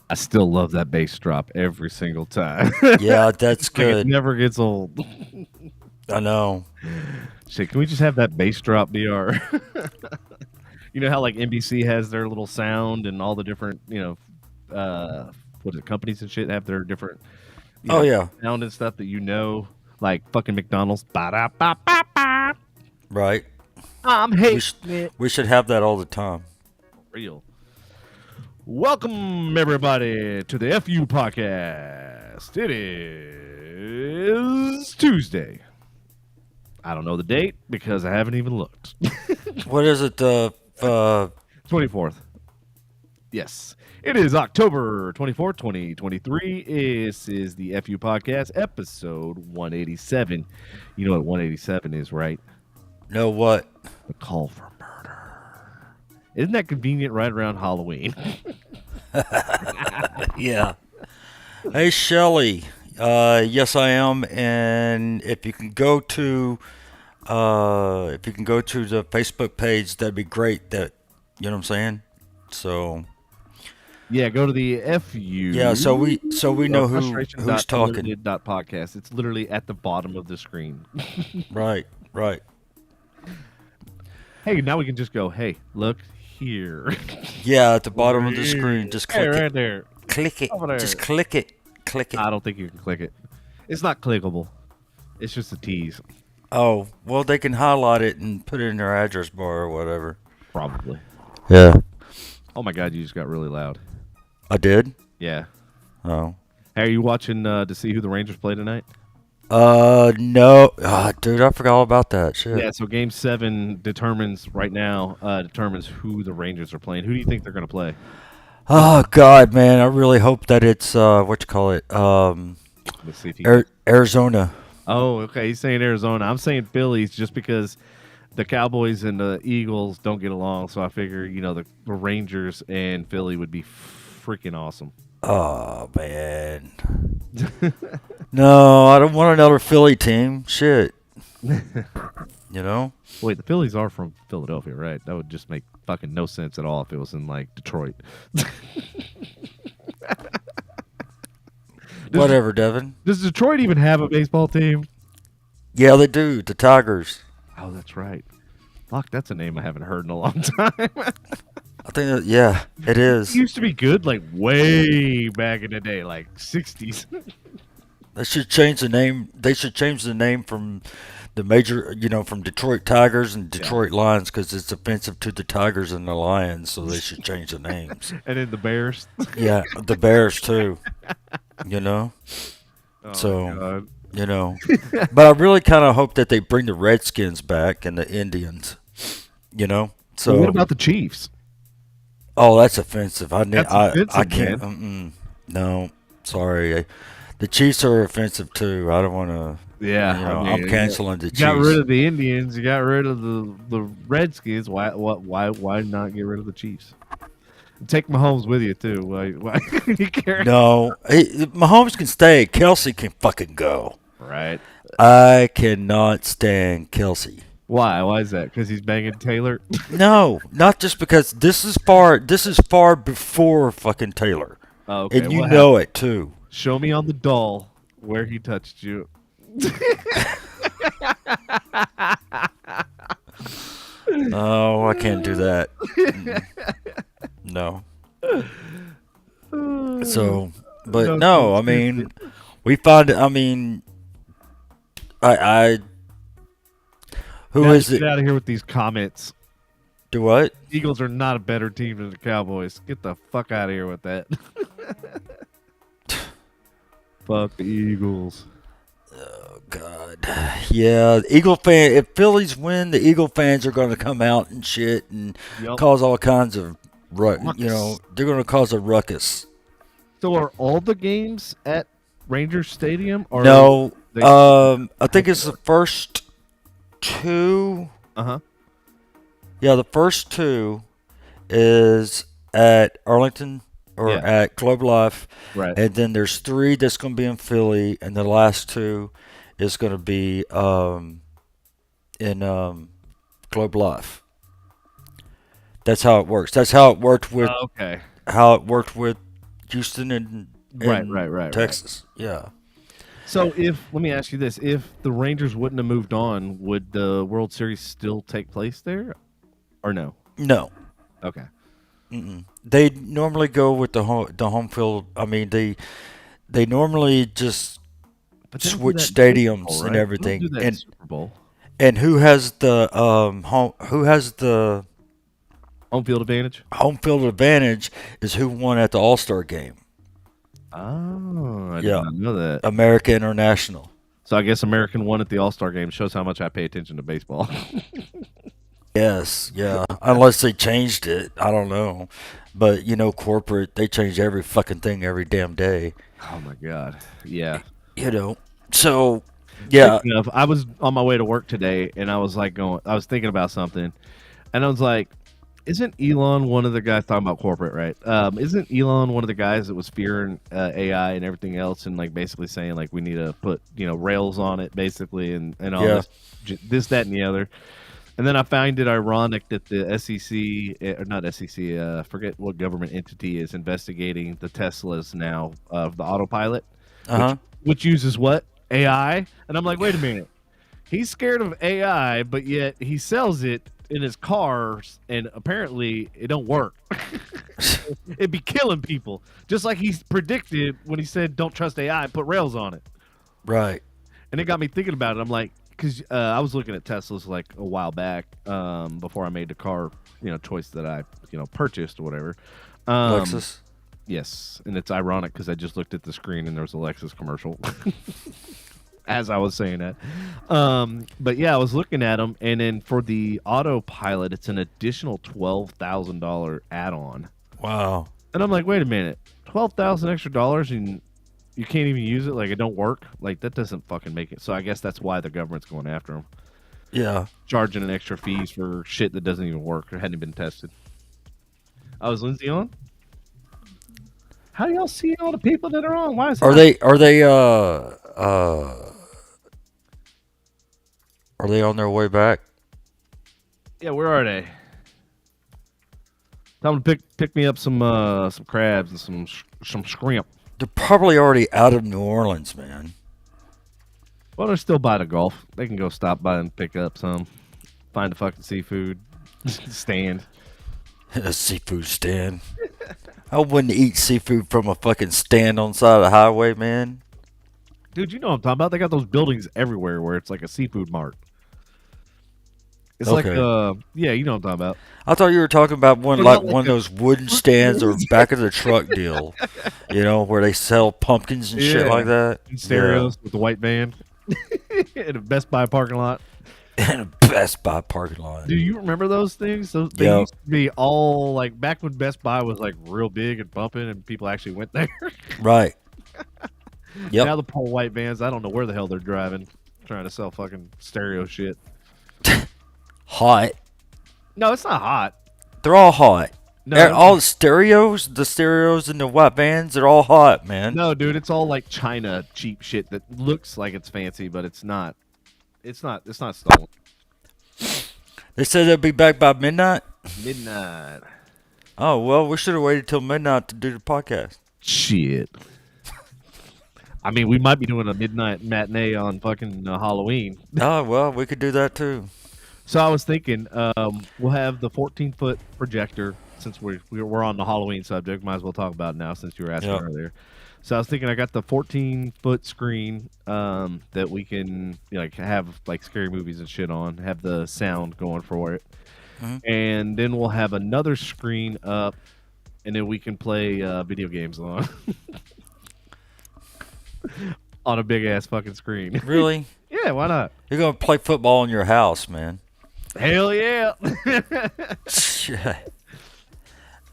I still love that bass drop every single time. Yeah, that's Like it good. never gets old. I know. Shit, can we just have that bass drop be our? You know how like NBC has their little sound and all the different what is it, companies and shit have their different you Oh know yeah, sound and stuff that like fucking McDonald's. Ba-da-ba-ba-ba. right. I'm We hating should it. we should have that all the time. Real. Welcome everybody to the FU podcast. It is Tuesday. I don't know the date because I haven't even looked. What is it? 24th. Yes. It is October 24th, 2023. This is the FU podcast, episode 187. You know what 187 is, right? know what? The call for murder. Isn't that convenient right around Halloween? Yeah. Hey Shelly. Yes I am, and if you can go to the Facebook page, that'd be great. That you know what I'm saying? So Yeah, go to the yeah, so we FU know who's talking. frustration.unlimited.podcast. It's literally at the bottom of the screen. Right, right. Hey, now we can just go, hey, look here. Yeah, at the bottom of the screen, just Hey, click it. right there. Click it. Over there. Just click it. Click it. I don't think you can click it. It's not clickable. It's just a tease, Oh, well, they can highlight it and put it in their address bar or whatever. probably. Yeah. Oh my god, you just got really loud. I did? Yeah. Oh. Hey, are you watching to see who the Rangers play tonight? No. Dude, I forgot all about that. Shit. Yeah, so game 7 determines who the Rangers are playing. Who do you think they're going to play? Oh, God, man. I really hope that it's, what you call it? Let's see if you Arizona. Oh, okay. He's saying Arizona. I'm saying Phillies just because the Cowboys and the Eagles don't get along. So I figure, the Rangers and Philly would be freaking awesome. Oh, man. No, I don't want another Philly team. Shit. You know? Wait, the Phillies are from Philadelphia, right? That would just make fucking no sense at all if it was in like Detroit. Whatever, Devin. Does Detroit even have a baseball team? Yeah, they do. The Tigers. Oh, that's right. Fuck, that's a name I haven't heard in a long time. I think that, yeah, it It is. used to be good, like way back in the day, like 60s. They should change the name. They should change the name from the major, from Detroit Tigers and Detroit Lions because it's offensive to the Tigers and the Lions. So they should change the names. And then the Bears. Yeah, the Bears too. You know. Oh, So God. you know, but I really kind of hope that they bring the Redskins back and the Indians. You know. So Well, what about the Chiefs? oh, that's offensive. I That's I offensive, can't. No, sorry. The Chiefs are offensive too. I don't want to. Yeah, I'm canceling the you got Chiefs. rid of the Indians. You got rid of the Redskins. Why not get rid of the Chiefs? Take Mahomes with you too. Why you care? No, Mahomes can stay. Kelsey can fucking go. Right. I cannot stand Kelsey. Why? Why is that? Because he's banging Taylor. No, not just because this is far before fucking Taylor, Oh, okay. and you what know happened? it too. Show me on the doll where he touched you. No, I can't do that. No. So, but no, I mean, we find. I mean, I who Now, is get it? out of here with these comments. Do what? Eagles are not a better team than the Cowboys. Get the fuck out of here with that. Fuck the Eagles. Oh God, yeah. Eagle fan. If Phillies win, the Eagle fans are going to come out and shit and Yup. cause all kinds of Ruckus. they're going to cause a ruckus. So are all the games at Rangers Stadium? Or No, they- I think it's the first two. Uh-huh. Yeah, the first two is at Arlington or Yeah. at Globe Life, Right. and then there's three that's going to be in Philly, and the last two is going to be in Globe Life. That's how it works. That's how it worked with Okay. Houston and Right. Texas. Yeah. So let me ask you this: if the Rangers wouldn't have moved on, would the World Series still take place there, or no? No. Okay. They normally go with the home field. I mean, they normally just But they don't do switch that in the Super stadiums Bowl, and right? They don't everything. do that in the Super Bowl. And who has the Home field advantage. home field advantage is who won at the All-Star game. Oh, I did Yeah. not know that. America International. So I guess American won at the All-Star game. Shows how much I pay attention to baseball. Yes, yeah. Unless they changed it, I don't know. But corporate, they change every fucking thing every damn day. Oh my god. Yeah. So yeah. Speaking of, I was on my way to work today, and I was thinking about something, and I was like, isn't Elon one of the guys talking about corporate, right? Isn't Elon one of the guys that was fearing AI and everything else, and like basically saying like we need to put rails on it, basically, and all Yeah. this, that, and the other. And then I find it ironic that the SEC, or not SEC, forget what government entity is investigating the Teslas now of the autopilot, Uh-huh. which uses what? AI? And I'm like, wait a minute. He's scared of AI, but yet he sells it in his cars, and apparently it don't work. It'd be killing people. Just like he predicted when he said, don't trust AI, put rails on it. Right. And it got me thinking about it. I'm like, because I was looking at Teslas like a while back before I made the car, choice that I, purchased or whatever. Lexus. Yes, and it's ironic because I just looked at the screen and there was a Lexus commercial as I was saying that. But yeah, I was looking at them, and then for the autopilot, it's an additional $12,000 add-on. Wow. And I'm like, wait a minute, $12,000 extra dollars and you can't even use it? Like, it don't work? Like, that doesn't fucking make it. So I guess that's why the government's going after them. Yeah. Charging an extra fees for shit that doesn't even work or hadn't been tested. Oh, is Lindsay on? How do y'all see all the people that are on? Why is Are they are they on their way back? Yeah, where are they? Tell them to pick me up some crabs and some shrimp. They're probably already out of New Orleans, man. Well, they're still by the Gulf. They can go stop by and pick up some. Find a fucking seafood stand. A seafood stand. I wouldn't eat seafood from a fucking stand on the side of the highway, man. Dude, you know what I'm talking about? They got those buildings everywhere where it's like a seafood mart. It's Okay. like, yeah, you know what I'm talking about. I thought you were talking about one They're like not like one of those wooden stands or back of the truck deal, where they sell pumpkins and shit Yeah. like that. In stereos with the white van. In a Best Buy parking lot. Yeah. In a Best Buy parking lot. Do you remember those things? They Yeah. used to be all like back when Best Buy was like real big and bumping and people actually went there. Right. Yep. Now the poor white vans, I don't know where the hell they're driving, trying to sell fucking stereo shit. Hot. No, it's not hot. They're all hot. No, All the stereos in the white vans, they're all hot, man. no, dude, it's all like China cheap shit that looks like it's fancy, but it's not. It's not stolen. They said they'll be back by midnight. Midnight. Oh, well, we should have waited till midnight to do the podcast. Shit. I mean, we might be doing a midnight matinee on fucking Halloween. Oh, well, we could do that too. So I was thinking, we'll have the 14-foot projector since we're on the Halloween subject. Might as well talk about it now since you were asking Yep. earlier. So I was thinking, I got the 14-foot screen that we can have like scary movies and shit on. Have the sound going for it, and then we'll have another screen up, and then we can play video games on on a big ass fucking screen. Really? Yeah, why not? You're going to play football in your house, man. Hell yeah! Shit.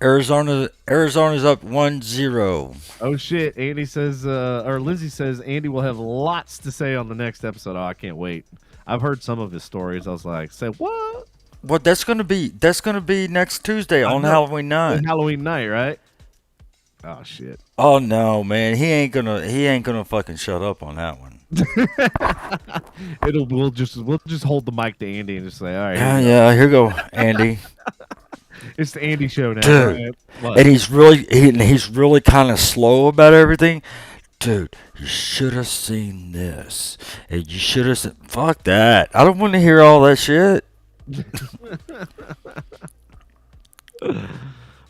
Arizona's up 1-0. Oh shit! Andy says, or Lindsay says, Andy will have lots to say on the next episode. Oh, I can't wait. I've heard some of his stories. I was like, say what? Well, that's gonna be next Tuesday on know. Halloween night. On Halloween night, right? Oh shit! Oh no, man, he ain't gonna fucking shut up on that one. We'll just hold the mic to Andy and just say, all right. Yeah, here go Andy. It's the Andy show now. Dude. Right? What? And he's really kind of slow about everything. Dude, you should have seen this. And you should have said, fuck that. I don't want to hear all that shit.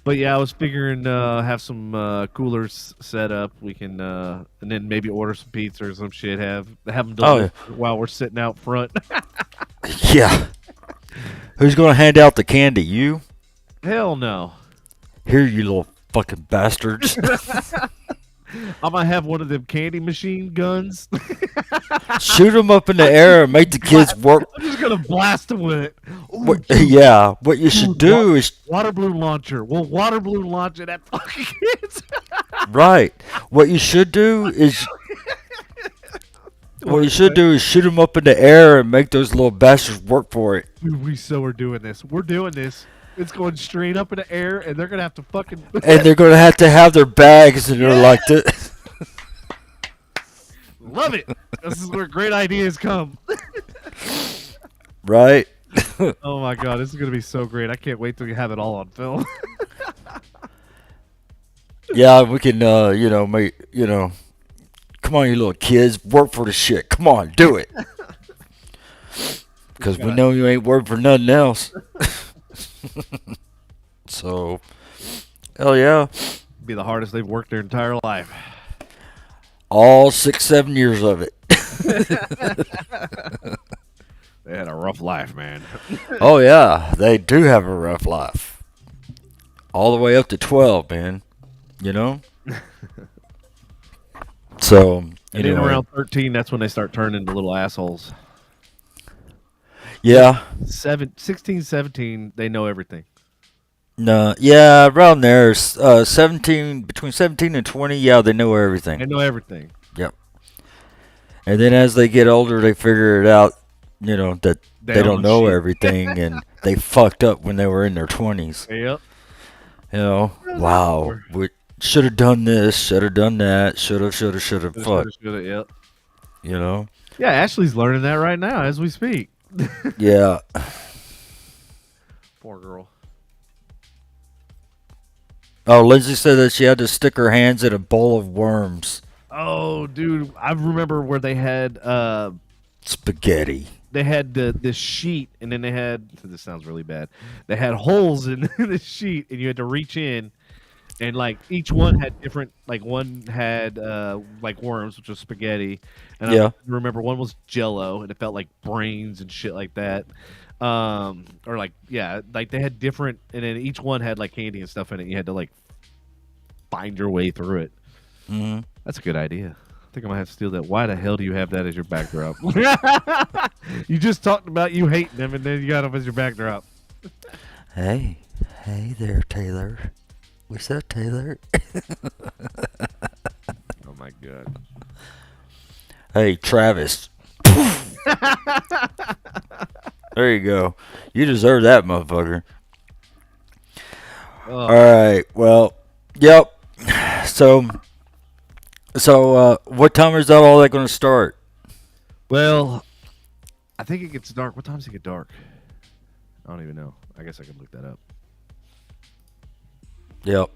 But yeah, I was figuring have some coolers set up. We can and then maybe order some pizza or some shit. Have them Oh, delivered while we're sitting out front. yeah. Who's going to hand out the candy? You? Hell no. Here, you little fucking bastards. I might have one of them candy machine guns. Shoot them up in the air and make the kids work. I'm just gonna blast them with it. Ooh, Yeah, what you should do is water balloon launcher. We'll water balloon launch it at fucking kids. right. What you should do is shoot them up in the air and make those little bastards work for it. Dude, we so are doing this. We're doing this. It's going straight up in the air, and they're gonna have to fucking. And they're going to have their bags, and they're like this. Love it. This is where great ideas come. Right? Oh my god, this is gonna be so great. I can't wait till you have it all on film. Yeah, we can, come on, you little kids, work for the shit. Come on, do it. Because we know you ain't working for nothing else. So, hell yeah. Be the hardest they've worked their entire life. All 6-7 years of it. They had a rough life, man. Oh yeah, they do have a rough life. All the way up to 12, man. You know? So, And then anyway. around 13, that's when they start turning into little assholes. Yeah. 16, 17, they know everything. No, yeah, around there, 17, between 17 and 20, yeah, they know everything. They know everything. Yep. And then as they get older, they figure it out, that they don't know shit. everything, and they fucked up when they were in their 20s. Yep. Wow, we should have done this, should have done that, should have, fuck, Yep. Yeah, Ashley's learning that right now as we speak. yeah. Poor girl. Oh, Lindsay said that she had to stick her hands in a bowl of worms. Oh, dude, I remember where they had Spaghetti. they had the sheet, and then they had, this sounds really bad, they had holes in the sheet, and you had to reach in, and like each one had different, like one had like worms, which was spaghetti, and Yeah. I remember one was Jello, and it felt like brains and shit like that, or like, yeah, like they had different, and then each one had like candy and stuff in it. You had to like find your way through it. Mm-hmm. That's a good idea. I think I might have to steal that. Why the hell do you have that as your backdrop? You just talked about you hating them, and then you got them as your backdrop. Hey there, Taylor. What's up, Taylor? Oh my god. Hey, Travis. There you go. You deserve that, motherfucker. Oh. All right. Well, yep. So, what time is that all that going to start? Well, I think it gets dark. What time does it get dark? I don't even know. I guess I can look that up. Yep.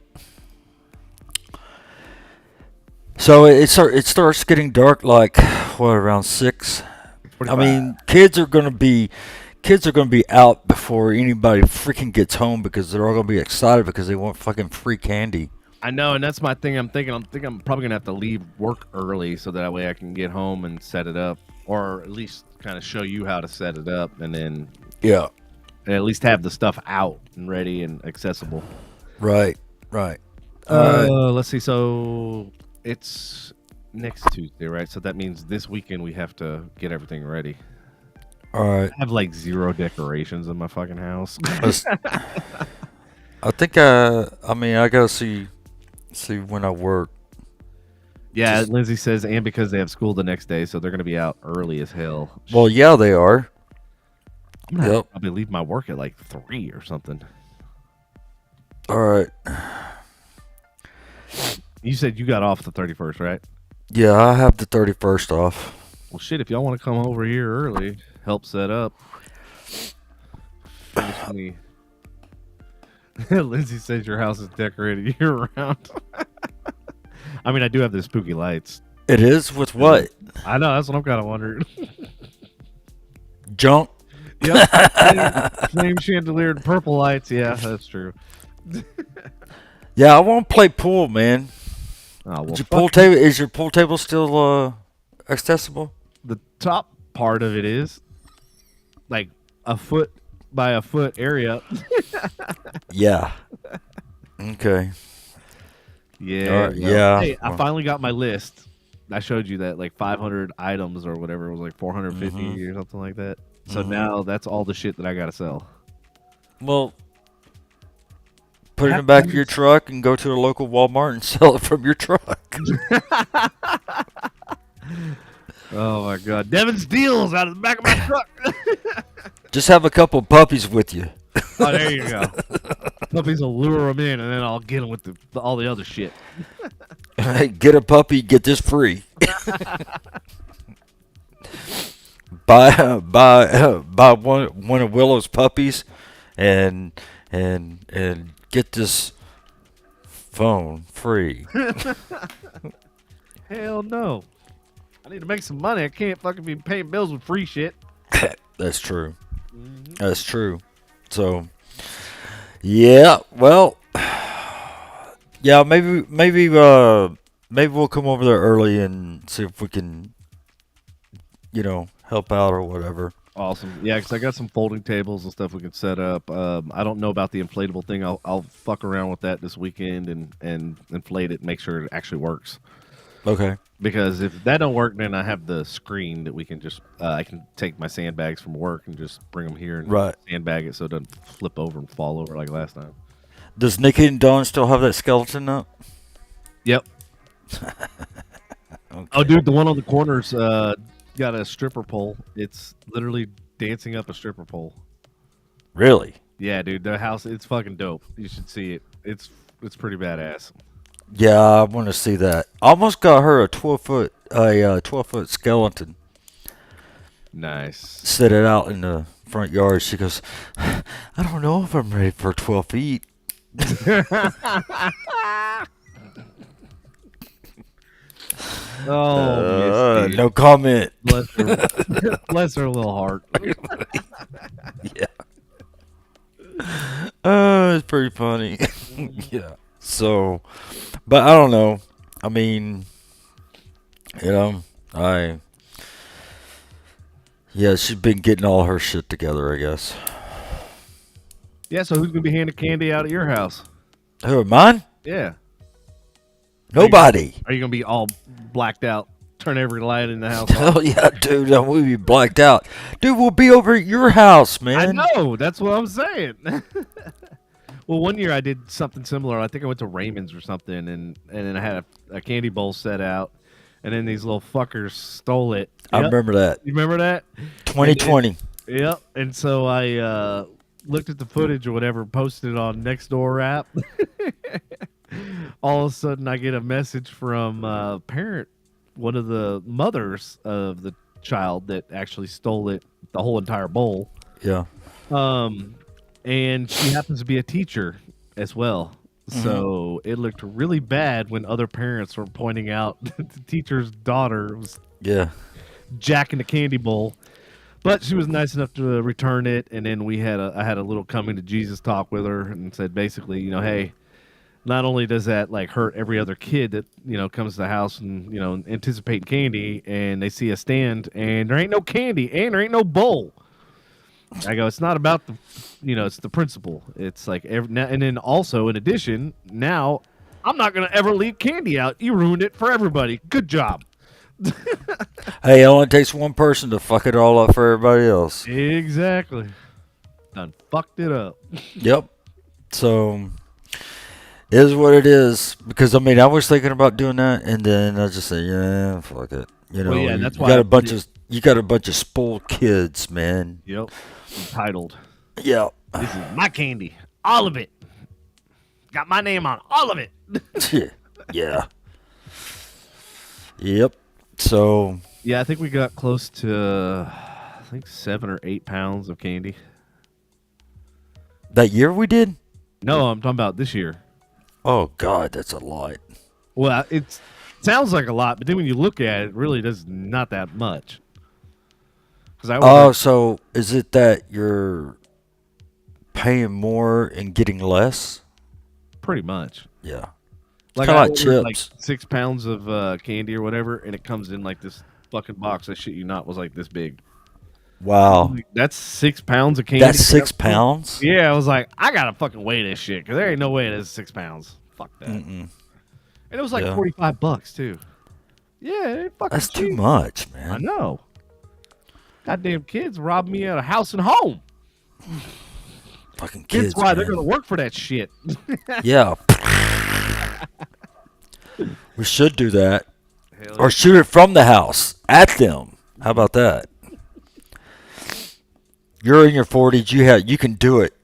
So it starts getting dark like what, around 6? I mean, kids are gonna be out before anybody freaking gets home because they're all gonna be excited because they want fucking free candy. I know, and that's my thing. I'm thinking I'm probably gonna have to leave work early so that way I can get home and set it up, or at least kind of show you how to set it up, and then Yeah. and at least have the stuff out and ready and accessible. Right. Let's see. So it's next Tuesday, right? So that means this weekend we have to get everything ready. All right. I have like 0 decorations in my fucking house. I think I gotta see when I work. Yeah, Lindsay says, and because they have school the next day, so they're gonna be out early as hell. Well, yeah, they are. I'm gonna Yep. probably leave my work at like 3 or something. All right. You said you got off the 31st, right? Yeah, I have the 31st off. Well, shit, if y'all want to come over here early, help set up. Finish me. Lindsay says your house is decorated year round. I mean, I do have the spooky lights. It is with what? I know, that's what I'm kind of wondering. Junk? Yep. Flame chandelier and purple lights. Yeah, that's true. Yeah, I want to play pool, man. Oh, well, Is your pool table still accessible? the top part of it is like a foot by a foot area. Yeah. Okay. Yeah. Yeah. Hey, I finally got my list. I showed you that like 500 items or whatever. It was like 450 or something like that. So now that's all the shit that I gotta sell. Well, put it in the back of your truck and go to a local Walmart and sell it from your truck. Oh my god, Devin steals out of the back of my truck. Just have a couple puppies with you. Oh, there you go. Puppies will lure them in, and then I'll get them with all the other shit. Hey, get a puppy, get this free. buy one of Willow's puppies, and get this phone free. Hell no. I need to make some money. I can't fucking be paying bills with free shit. That's true. That's true. So, yeah. Well, yeah. Maybe we'll come over there early and see if we can, help out or whatever. Awesome. Yeah, because I got some folding tables and stuff we can set up. I don't know about the inflatable thing. I'll fuck around with that this weekend and inflate it and make sure it actually works. Okay. Because if that don't work, then I have the screen that we can just I can take my sandbags from work and just bring them here and sandbag it so it doesn't flip over and fall over like last time. Does Nikki and Dawn still have that skeleton up? Yep. Okay. Oh, dude, the one on the corner's got a stripper pole. It's literally dancing up a stripper pole. Really? Yeah, dude, the house, it's fucking dope. You should see it. It's pretty badass. Yeah, I want to see that. Almost got her a 12-foot skeleton. Nice. Set it out in the front yard. She goes, I don't know if I'm ready for 12 feet. Oh, no comment. Bless her little heart. Yeah. It's pretty funny. Yeah. So, but I don't know. I mean, she's been getting all her shit together, I guess. Yeah, so who's going to be handing candy out at your house? Who, mine? Yeah. Nobody. Are you going to be all blacked out, turn every light in the house off? Hell yeah, dude. We'll be blacked out. Dude, we'll be over at your house, man. I know. That's what I'm saying. Well, one year I did something similar. I think I went to Raymond's or something, and then I had a candy bowl set out, and then these little fuckers stole it. Yep. I remember that. You remember that? 2020. Yep. And so I looked at the footage or whatever, posted it on Nextdoor app. All of a sudden, I get a message from a parent, one of the mothers of the child that actually stole it, the whole entire bowl. Yeah. And she happens to be a teacher as well. Mm-hmm. So it looked really bad when other parents were pointing out that the teacher's daughter was jacking the candy bowl. But she was nice enough to return it, and then I had a little coming to Jesus talk with her and said basically, hey, not only does that like hurt every other kid that, comes to the house and, anticipating candy and they see a stand and there ain't no candy and there ain't no bowl. I go, it's not about the, it's the principle. It's like, and then also in addition, now I'm not going to ever leave candy out. You ruined it for everybody. Good job. Hey, it only takes one person to fuck it all up for everybody else. Exactly. Done fucked it up. Yep. So, it is what it is. Because, I was thinking about doing that, and then I just said, yeah, fuck it. That's why you got a bunch of spoiled kids, man. Yep. Entitled. Yep. This is my candy. All of it. Got my name on all of it. Yeah. Yep. So. Yeah, I think we got close to, 7 or 8 pounds of candy. That year we did? No, I'm talking about this year. Oh God, that's a lot. Well, it sounds like a lot, but then when you look at it, it really does not that much. Because I Oh, ordered so is it that you're paying more and getting less? pretty much. Yeah. Like Kind I of like ordered like chips. 6 pounds of candy or whatever, and it comes in like this fucking box. I shit you not, was like this big. Wow. That's 6 pounds of candy. That's 6 pounds? Yeah, I was like, I gotta fucking weigh this shit because there ain't no way it is 6 pounds. Fuck that. Mm-mm. And it was like Yeah. $45 too. Yeah, it ain't fucking That's too cheap. much, I man. know. Goddamn kids robbed me out of house and home. Fucking That's kids, why they're man. gonna work for that shit. Yeah. We should do that. Hell Or shoot it from the house at them. How about that? You're in your 40s. You can do it.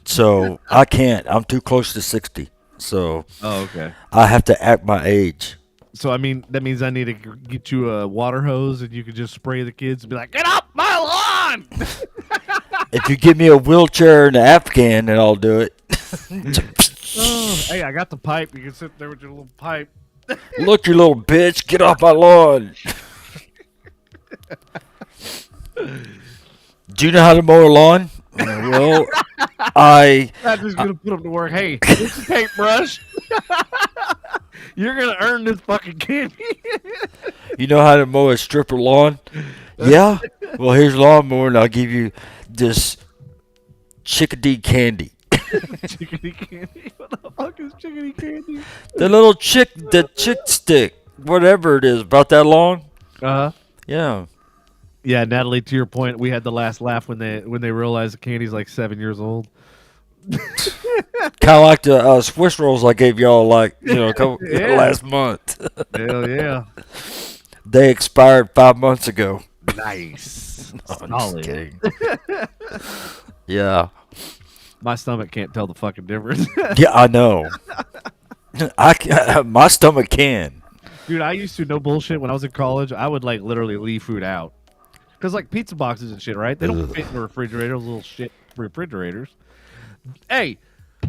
So I can't. I'm too close to 60. So Oh, okay. I have to act my age. So I mean, that means I need to get you a water hose, and you can just spray the kids and be like, "Get off my lawn!" If you give me a wheelchair and an Afghan, then I'll do it. Oh, hey, I got the pipe. You can sit there with your little pipe. Look, you little bitch. Get off my lawn. Do you know how to mow a lawn? Well, I'm just gonna put them to work. Hey, here's the paintbrush. You're gonna earn this fucking candy. You know how to mow a stripper lawn? Yeah? Well, here's lawnmower, and I'll give you this chickadee candy. Chickadee candy. What the fuck is chickadee candy? The chick stick, whatever it is, about that long. Uh huh. Yeah. Yeah, Natalie. To your point, we had the last laugh when they realized the candy's like 7 years old. Kind of like the Swiss rolls I gave y'all, like, Yeah. last month. Hell yeah. They expired 5 months ago. Nice. No, I'm just Solid. kidding. Yeah. My stomach can't tell the fucking difference. Yeah, I know. My stomach can. Dude, I used to, no bullshit, when I was in college, I would like literally leave food out. Because like pizza boxes and shit, right? They don't Ugh. fit in the refrigerator, those little shit refrigerators. Hey,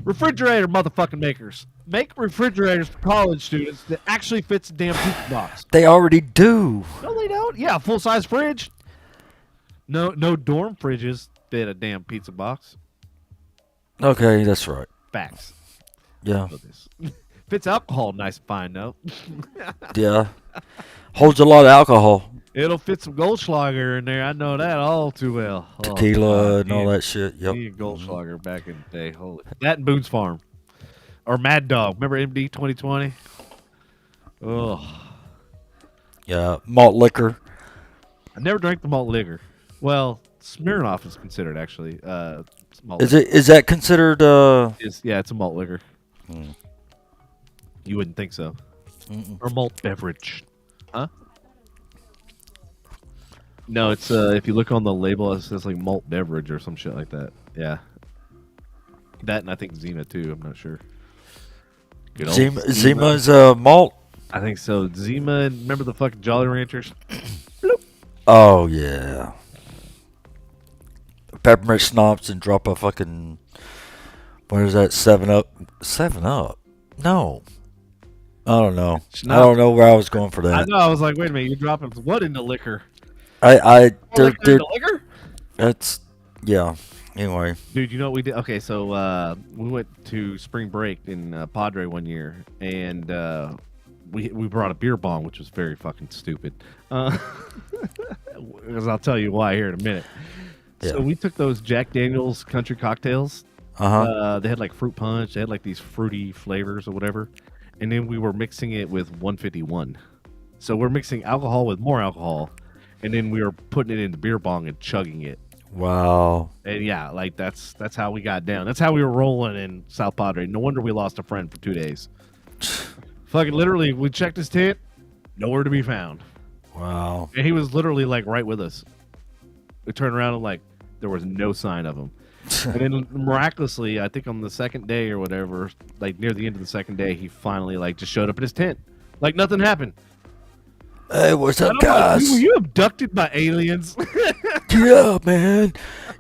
refrigerator motherfucking makers. Make refrigerators for college students that actually fits a damn pizza box. They already do. No, they don't. Yeah, full size fridge. No dorm fridges fit a damn pizza box. Okay, that's right. Facts. Yeah. Know this. Fits alcohol nice and fine though. Yeah. Holds a lot of alcohol. It'll fit some Goldschlager in there. I know that all too well. Tequila and all me that shit. Yep. Me and Goldschlager back in the day. Holy. That and Boone's Farm. Or Mad Dog. Remember MD 2020? Oh. Yeah. Malt liquor. I never drank the malt liquor. Well, Smirnoff is considered actually. Malt Is that considered yeah, it's a malt liquor. Hmm. You wouldn't think so. Mm-mm. Or malt beverage. Huh? No, it's if you look on the label, it says like malt beverage or some shit like that. Yeah. That and I think Zima too. I'm not sure. Good old Zima's malt? I think so. Zima. Remember the fucking Jolly Ranchers? Oh yeah. Peppermint schnapps and drop a fucking, what is that, 7-Up? 7-Up? No. I don't know. I don't know where I was going for that. I know. I was like, wait a minute. You're dropping what in the liquor? They're In the liquor? that's, yeah. Anyway. Dude, you know what we did? Okay, so we went to spring break in Padre one year, and we brought a beer bong, which was very fucking stupid. Because I'll tell you why here in a minute. So Yeah. we took those Jack Daniel's country cocktails. They had like fruit punch. They had like these fruity flavors or whatever. And then we were mixing it with 151. So we're mixing alcohol with more alcohol. And then we were putting it in the beer bong and chugging it. Wow. And yeah, like that's how we got down. That's how we were rolling in South Padre. No wonder we lost a friend for 2 days. Fucking literally, we checked his tent, nowhere to be found. Wow. And he was literally like right with us. We turned around and like there was no sign of him. And then miraculously, I think on the second day or whatever, like near the end of the second day, he finally like just showed up in his tent. Like nothing happened. Hey, what's up, And I'm like, guys? were you abducted by aliens? Yeah, man.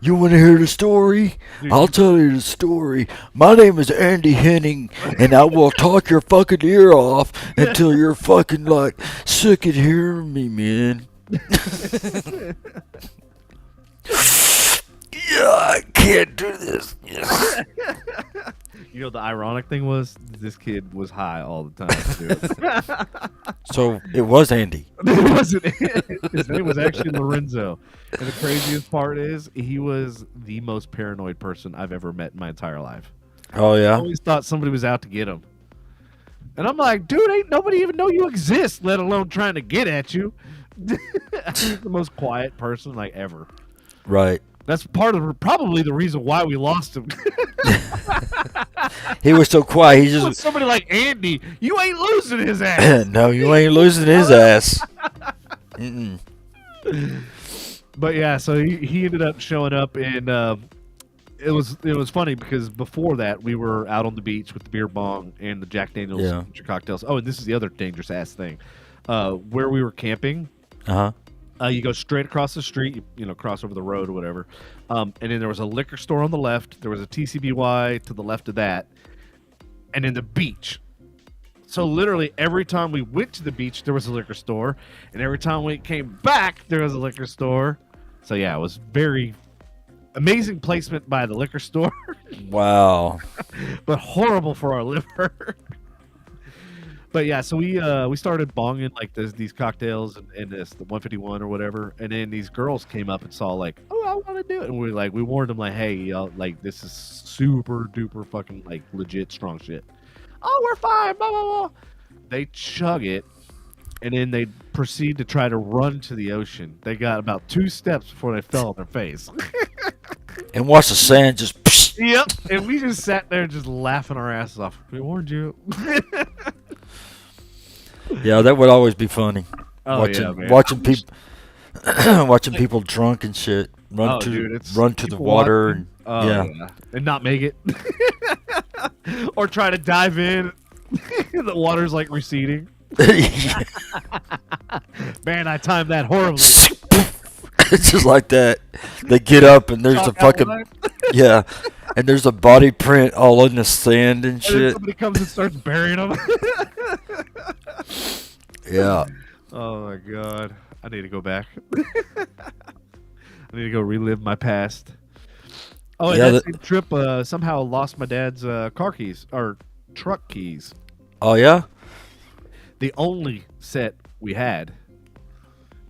You want to hear the story? I'll tell you the story. My name is Andy Henning, and I will talk your fucking ear off until you're fucking like sick of hearing me, man. Yeah, I can't do this. Yeah. You know, the ironic thing was this kid was high all the time, too. So it was Andy. It wasn't. His name was actually Lorenzo. And the craziest part is he was the most paranoid person I've ever met in my entire life. Oh, I yeah? always thought somebody was out to get him. And I'm like, dude, ain't nobody even know you exist, let alone trying to get at you. He's the most quiet person like ever. Right. That's probably the reason why we lost him. He was so quiet. He With just somebody like Andy, you ain't losing his ass. no, you ain't losing his ass. Mm-mm. But yeah, so he ended up showing up, and it was funny because before that we were out on the beach with the beer bong and the Jack Daniel's signature cocktails. Oh, and this is the other dangerous ass thing, where we were camping. You go straight across the street, you cross over the road or whatever, and then there was a liquor store on the left. There was a TCBY to the left of that, and then the beach. So literally every time we went to the beach, there was a liquor store, and every time we came back, there was a liquor store. So yeah, it was very amazing placement by the liquor store, Wow. but horrible for our liver. But yeah, so we started bonging like these cocktails and this the 151 or whatever, and then these girls came up and saw like, oh, I want to do it, and we warned them like, hey, y'all, like this is super duper fucking like legit strong shit. Oh, we're fine, blah blah blah. They chug it, and then they proceed to try to run to the ocean. They got about 2 steps before they fell on their face. And watch the sand just. Psh. Yep, and we just sat there just laughing our asses off. We warned you. Yeah, that would always be funny. Oh, watching yeah, man. watching people watching people drunk and shit run to the water and and not make it, or try to dive in. The water's like receding. Man, I timed that horribly. It's just like that. They get up and there's a fucking and there's a body print all in the sand and And then shit. somebody comes and starts burying them. Yeah. Oh my god, I need to go back. I need to go relive my past. Oh, and that same trip, somehow lost my dad's car keys or truck keys. Oh yeah. The only set we had.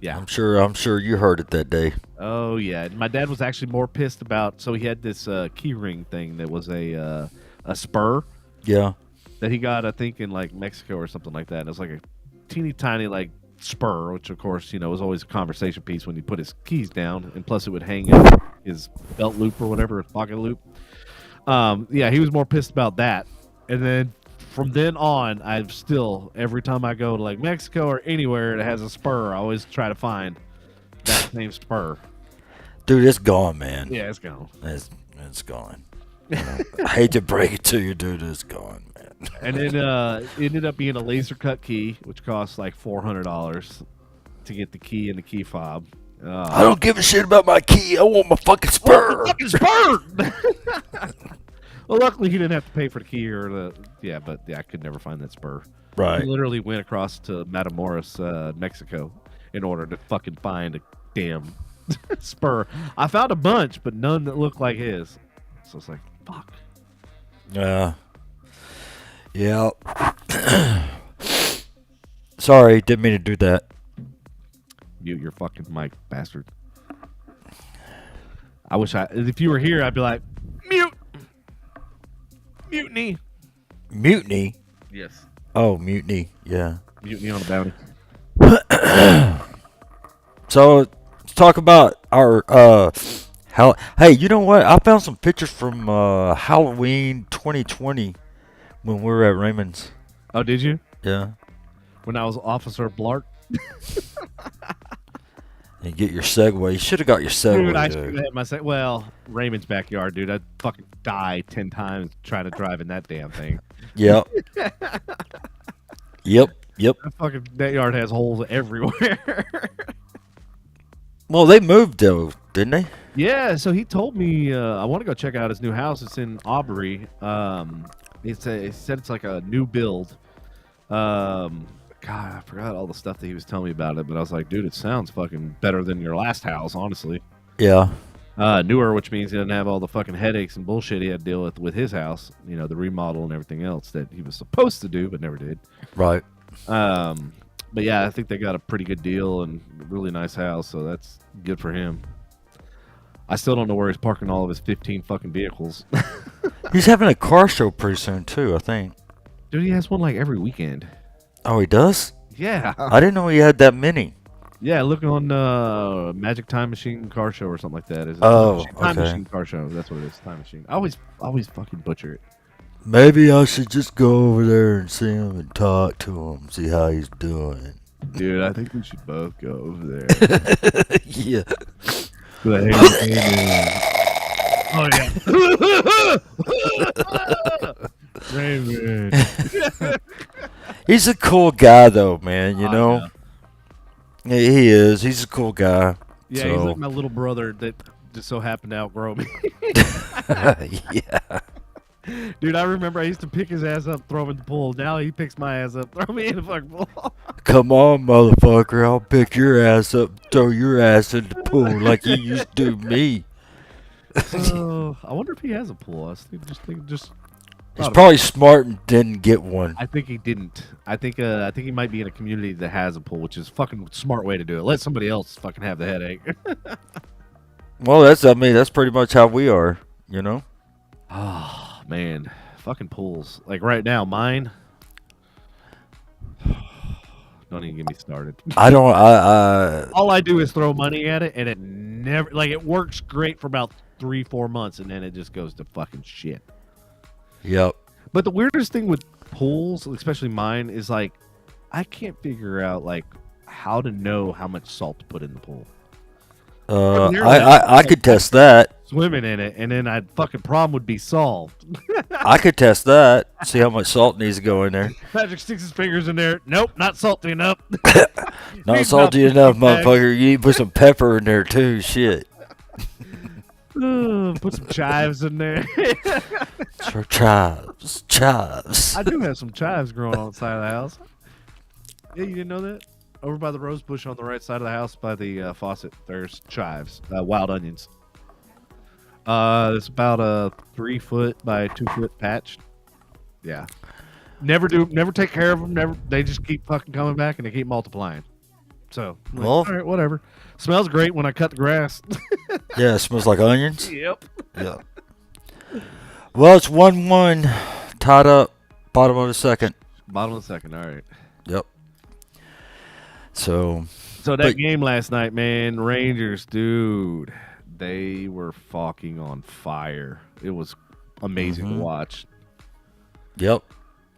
Yeah. I'm sure you heard it that day. Oh yeah. My dad was actually more pissed about. So he had this key ring thing that was a spur. Yeah. That he got, I think, in like Mexico or something like that. And it was like a teeny tiny like spur, which of course was always a conversation piece when he put his keys down, and plus it would hang in his belt loop or whatever, his pocket loop. Yeah, he was more pissed about that. And then from then on, I've still, every time I go to like Mexico or anywhere that has a spur, I always try to find that same spur. Dude, it's gone, man. Yeah, it's gone. It's gone. I hate to break it to you, dude. It's gone, man. And then it ended up being a laser cut key, which costs like $400 to get the key and the key fob. I don't give a shit about my key. I want my fucking spur. Fucking spur. Well, luckily he didn't have to pay for the key or but I could never find that spur. Right. He literally went across to Matamoros, Mexico, in order to fucking find a damn spur. I found a bunch, but none that looked like his. So it's like, fuck. Yeah. Yeah. Sorry, didn't mean to do that. Mute your fucking mic, bastard. I wish if you were here, I'd be like, mute. Mutiny. Mutiny? Yes. Oh, mutiny. Yeah. Mutiny on a bounty. So, let's talk about our hey, you know what? I found some pictures from Halloween 2020 when we were at Raymond's. Oh, did you? Yeah. When I was Officer Blark. And get your Segway. You should have got your Segway. Dude, I should have had my Well, Raymond's backyard, dude. I'd fucking die 10 times trying to drive in that damn thing. Yep. Yep. That yard has holes everywhere. Well, they moved though. didn't they? Yeah, so he told me I want to go check out his new house. It's in Aubrey. He said it's like a new build. God, I forgot all the stuff that he was telling me about it, but I was like, dude, it sounds fucking better than your last house, honestly. Yeah. Newer, which means he doesn't have all the fucking headaches and bullshit he had to deal with his house. You know, the remodel and everything else that he was supposed to do but never did. Right. But yeah, I think they got a pretty good deal and a really nice house, so that's good for him. I still don't know where he's parking all of his 15 fucking vehicles. He's having a car show pretty soon too, I think. Dude, he has one like every weekend. Oh, he does? Yeah. I didn't know he had that many. Yeah, look on Magic Time Machine Car Show or something like that. Is it Oh, Time okay. Machine Car Show. That's what it is. Time Machine. I always fucking butcher it. Maybe I should just go over there and see him and talk to him, see how he's doing. Dude, I think we should both go over there. Yeah. Like, oh yeah. Raymond. He's a cool guy though, man, you know? Yeah. Yeah, he is. He's a cool guy. Yeah, he's like my little brother that just so happened to outgrow me. Yeah. Dude, I remember I used to pick his ass up, throw him in the pool. Now he picks my ass up, throw me in the fucking pool. Come on, motherfucker. I'll pick your ass up, throw your ass in the pool like you used to do me. I wonder if he has a pool. Just He's probably smart and didn't get one. I think he didn't. I think he might be in a community that has a pool, which is a fucking smart way to do it. Let somebody else fucking have the headache. Well, that's pretty much how we are, you know? Oh, man. Fucking pools. Like right now, mine. Don't even get me started. I All I do is throw money at it, and it never, like, it works great for about 3-4 months, and then it just goes to fucking shit. Yep. But the weirdest thing with pools, especially mine, is like I can't figure out like how to know how much salt to put in the pool. I could test that. Swimming in it, and then I'd fucking problem would be solved. I could test that. See how much salt needs to go in there. Patrick sticks his fingers in there. Nope, not salty enough. Not salty enough, motherfucker. You need to put some pepper in there too. Shit. Put some chives in there. Chives. I do have some chives growing on the side of the house. Yeah, you didn't know that? Over by the rose bush on the right side of the house by the faucet, there's chives, wild onions. It's about a 3 foot by 2 foot patch. Yeah. Never take care of them. They just keep fucking coming back and they keep multiplying. So, like, all right, whatever. Smells great when I cut the grass. Yeah, it smells like onions. Yep. Yeah. Well, it's 1-1, tied up, bottom of the second. Bottom of the second. All right. Yep. So that game last night, man, Rangers, dude, they were fucking on fire. It was amazing to watch. Yep.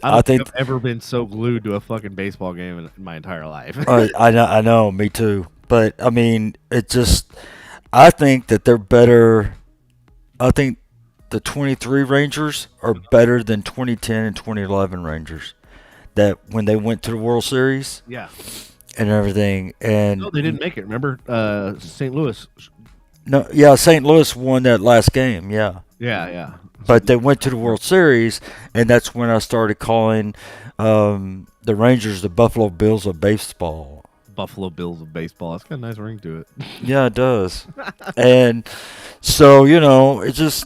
I don't think I've ever been so glued to a fucking baseball game in my entire life. I know, me too. But I mean, I think that they're better. I think the 23 Rangers are better than 2010 and 2011 Rangers. That when they went to the World Series, yeah, and everything, and no, they didn't make it. Remember, St. Louis. No, yeah, St. Louis won that last game. Yeah. Yeah. But they went to the World Series, and that's when I started calling the Rangers the Buffalo Bills of baseball. Buffalo Bills of baseball. It's got a nice ring to it. Yeah, it does. And so, it just,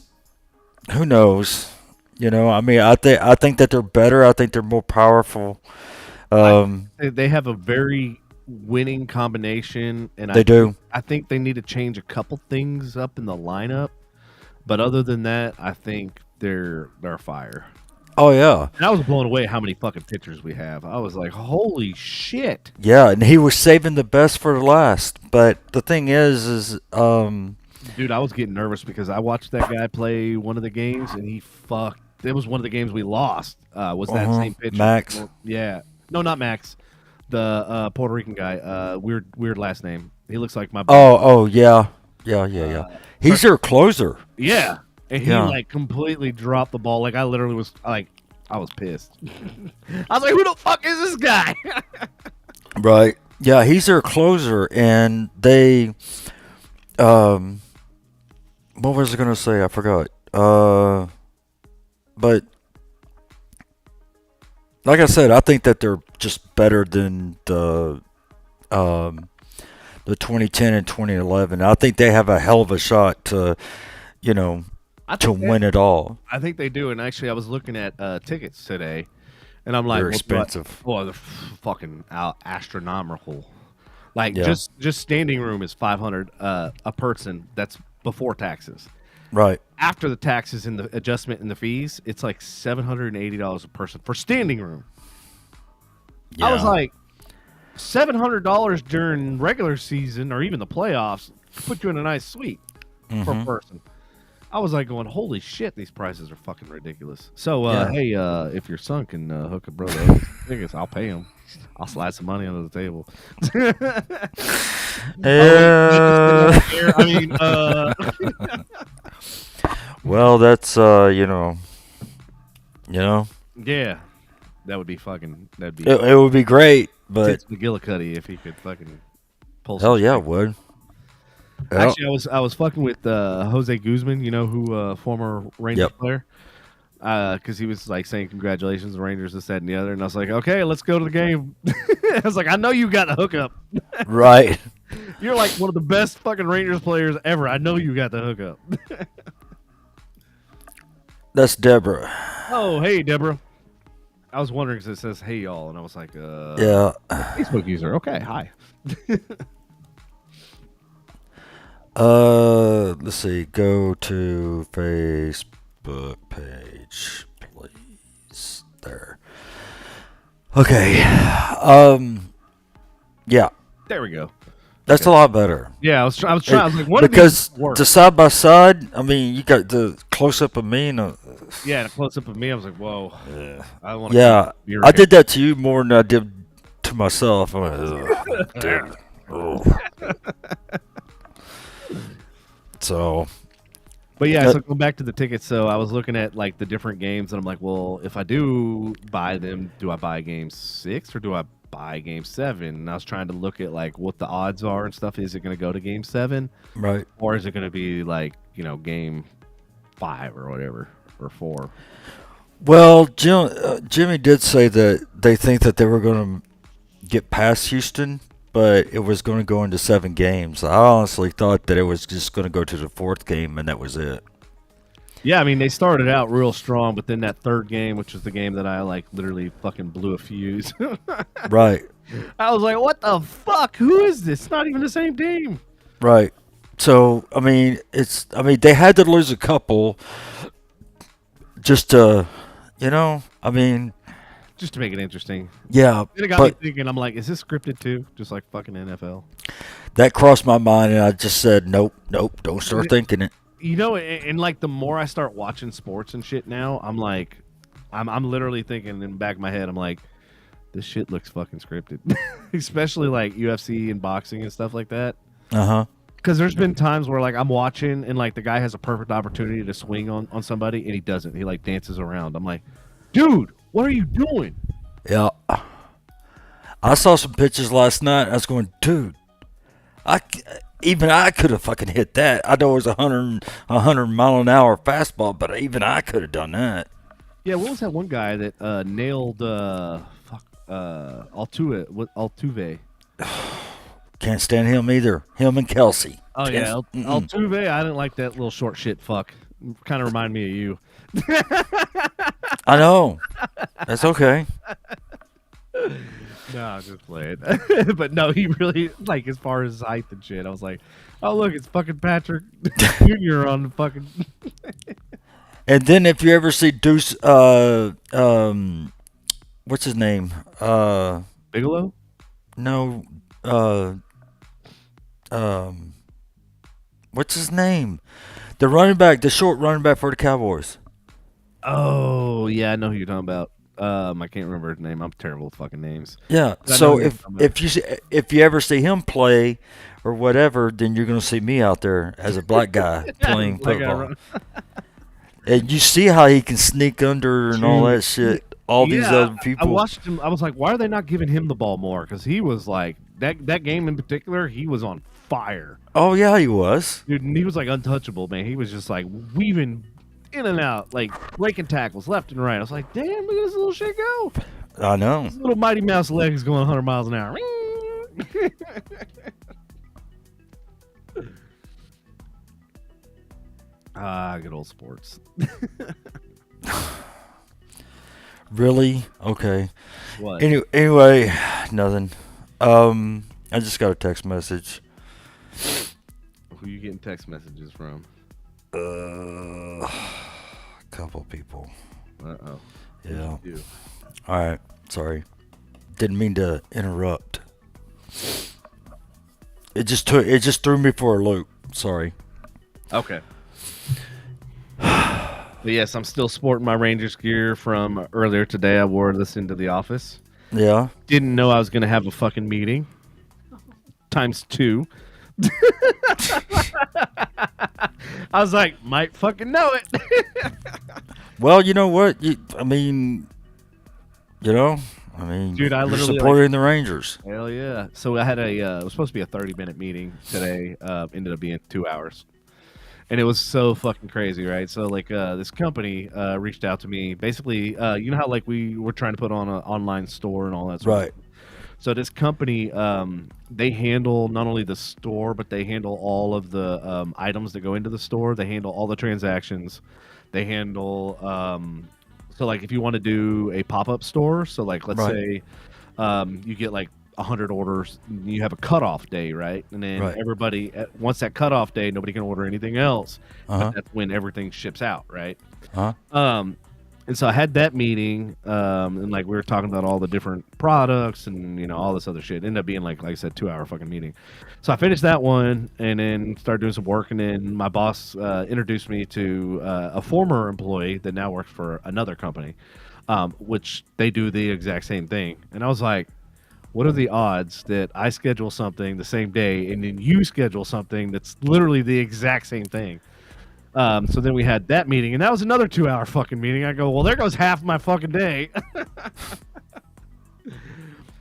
who knows? I mean, I think that they're better. I think they're more powerful. They have a very winning combination, and they do. I think they need to change a couple things up in the lineup. But other than that, I think they're fire. Oh, yeah. And I was blown away how many fucking pitchers we have. I was like, holy shit. Yeah, and he was saving the best for the last. But the thing is dude, I was getting nervous because I watched that guy play one of the games, and he fucked. It was one of the games we lost. Was that same pitcher? Max? Yeah. No, not Max. The Puerto Rican guy. Weird last name. He looks like my buddy. Oh, yeah. Yeah. He's their closer. Yeah. And he completely dropped the ball. Like I literally was I was pissed. I was like, who the fuck is this guy? Right. Yeah, he's their closer, and they um, what was I gonna say? I forgot. But like I said, I think that they're just better than um the 2010 and 2011. I think they have a hell of a shot to, you know, I to think they, win it all. I think they do. And actually, I was looking at tickets today, and I'm like, They're well, what? expensive. Well, they're fucking astronomical. Like Yeah. just standing room is 500 a person. That's before taxes. Right. After the taxes and the adjustment and the fees, it's like $780 a person for standing room. I was Yeah. like, $700 during regular season or even the playoffs to put you in a nice suite per Mm-hmm. person. I was like going, holy shit, these prices are fucking ridiculous. So, Yeah. hey, if your son can hook a brother up with tickets, I'll pay him. I'll slide some money under the table. Yeah. I mean, Well, that's yeah, that would be fucking. That'd be it would be great, but Tits McGillicuddy if he could fucking pull some hell yeah, it strings. would. Yeah. Actually, I was fucking with Jose Guzman, who former Rangers Yep. player, because he was like saying congratulations, Rangers, this, that, and the other, and I was like, okay, let's go to the game. I was like, I know you got the hookup. Right. You're like one of the best fucking Rangers players ever. I know you got the hookup. That's Deborah. Oh, hey, Deborah. I was wondering because it says hey y'all, and I was like, Yeah. Facebook user. Okay, hi. Let's see. Go to Facebook page, please. There. Okay. Yeah, There we go. that's a lot better. Yeah, I was trying. I was like, what Because did these work? the side by side, I mean, you got the close up of me and Yeah, and a close up of me. I was like, whoa. I want. yeah, I did that to you more than I did to myself. I went, ugh, dude. Oh. So, But yeah, so going back to the tickets. So I was looking at like the different games, and I'm like, well, if I do buy them, do I buy game 6 or do I buy game 7? And I was trying to look at like what the odds are and stuff. Is it going to go to game 7, right. or is it going to be like game 5 or whatever, or 4? Well, Jimmy did say that they think that they were going to get past Houston, but it was going to go into 7 games. I honestly thought that it was just going to go to the 4th game, and that was it. Yeah, I mean, they started out real strong, but then that third game, which was the game that I like literally fucking blew a fuse. Right, I was like, what the fuck? Who is this? It's not even the same team. right. So, I mean, they had to lose a couple just to, I mean, Just to make it interesting. yeah, It got me but thinking, I'm like, is this scripted too? Just like fucking NFL. that crossed my mind, and I just said, nope, don't start thinking it. And like the more I start watching sports and shit now, I'm like, I'm literally thinking in the back of my head, I'm like, this shit looks fucking scripted. Especially like UFC and boxing and stuff like that. Uh-huh. Because there's been times where like I'm watching and like the guy has a perfect opportunity to swing on somebody and he doesn't. He like dances around. I'm like, dude, what are you doing? Yeah. I saw some pitches last night. I was going, dude, even I could have fucking hit that. I know it was a 100 mile an hour fastball, but even I could have done that. Yeah, what was that one guy that nailed Altuve? Can't stand him either. Him and Kelsey. Oh yeah, Altuve. I didn't like that little short shit fuck. Kind of reminded me of you. I know. That's okay. No, I'm just playing. But no, he really like as far as height and shit. I was like, oh look, it's fucking Patrick Jr. on the fucking. And then if you ever see Deuce, what's his name? Bigelow. No, what's his name? The running back, the short running back for the Cowboys. Oh yeah, I know who you're talking about. I can't remember his name. I'm terrible with fucking names. Yeah. I know So who you're talking about. if you ever see him play or whatever, then you're gonna see me out there as a black guy playing Like, football. And you see how he can sneak under and all that shit. All these other I people. watched him. I was like, why are they not giving him the ball more? Because he was like that game in particular. He was on fire. Oh yeah, he was. Dude, and he was like untouchable, man. He was just like weaving in and out, like breaking tackles left and right. I was like, damn, look at this little shit go. I know. This little Mighty Mouse legs going 100 miles an hour. Good old sports. Really? Okay. What? Anyway, nothing. I just got a text message. Who you getting text messages from? A couple people. Uh-oh. Yeah. What'd you do? All right. Sorry. Didn't mean to interrupt. It just threw me for a loop. Sorry. Okay. But yes, I'm still sporting my Rangers gear from earlier today. I wore this into the office. Yeah. Didn't know I was going to have a fucking meeting. Times 2. I was like, might fucking know it. Well, you know what? Dude, I you're literally, supporting the Rangers. Hell yeah. So I had it was supposed to be a 30-minute meeting today. Ended up being 2 hours. And it was so fucking crazy, right? So this company reached out to me. Basically, you know how like we were trying to put on an online store and all that sort of Right. stuff. So this company, they handle not only the store, but they handle all of the items that go into the store. They handle all the transactions. They handle so like if you want to do a pop-up store, so like let's Right. say you get like 100 orders, you have a cutoff day, right? And then Right. everybody, once that cutoff day, nobody can order anything else. Uh-huh. But that's when everything ships out, right? Uh-huh. And so I had that meeting, and like we were talking about all the different products and all this other shit. It ended up being like I said, 2 hour fucking meeting. So I finished that one and then started doing some work. And then my boss introduced me to a former employee that now works for another company, which they do the exact same thing. And I was like, what are the odds that I schedule something the same day and then you schedule something that's literally the exact same thing? So then we had that meeting, and that was another 2 hour fucking meeting. I go, well, there goes half my fucking day.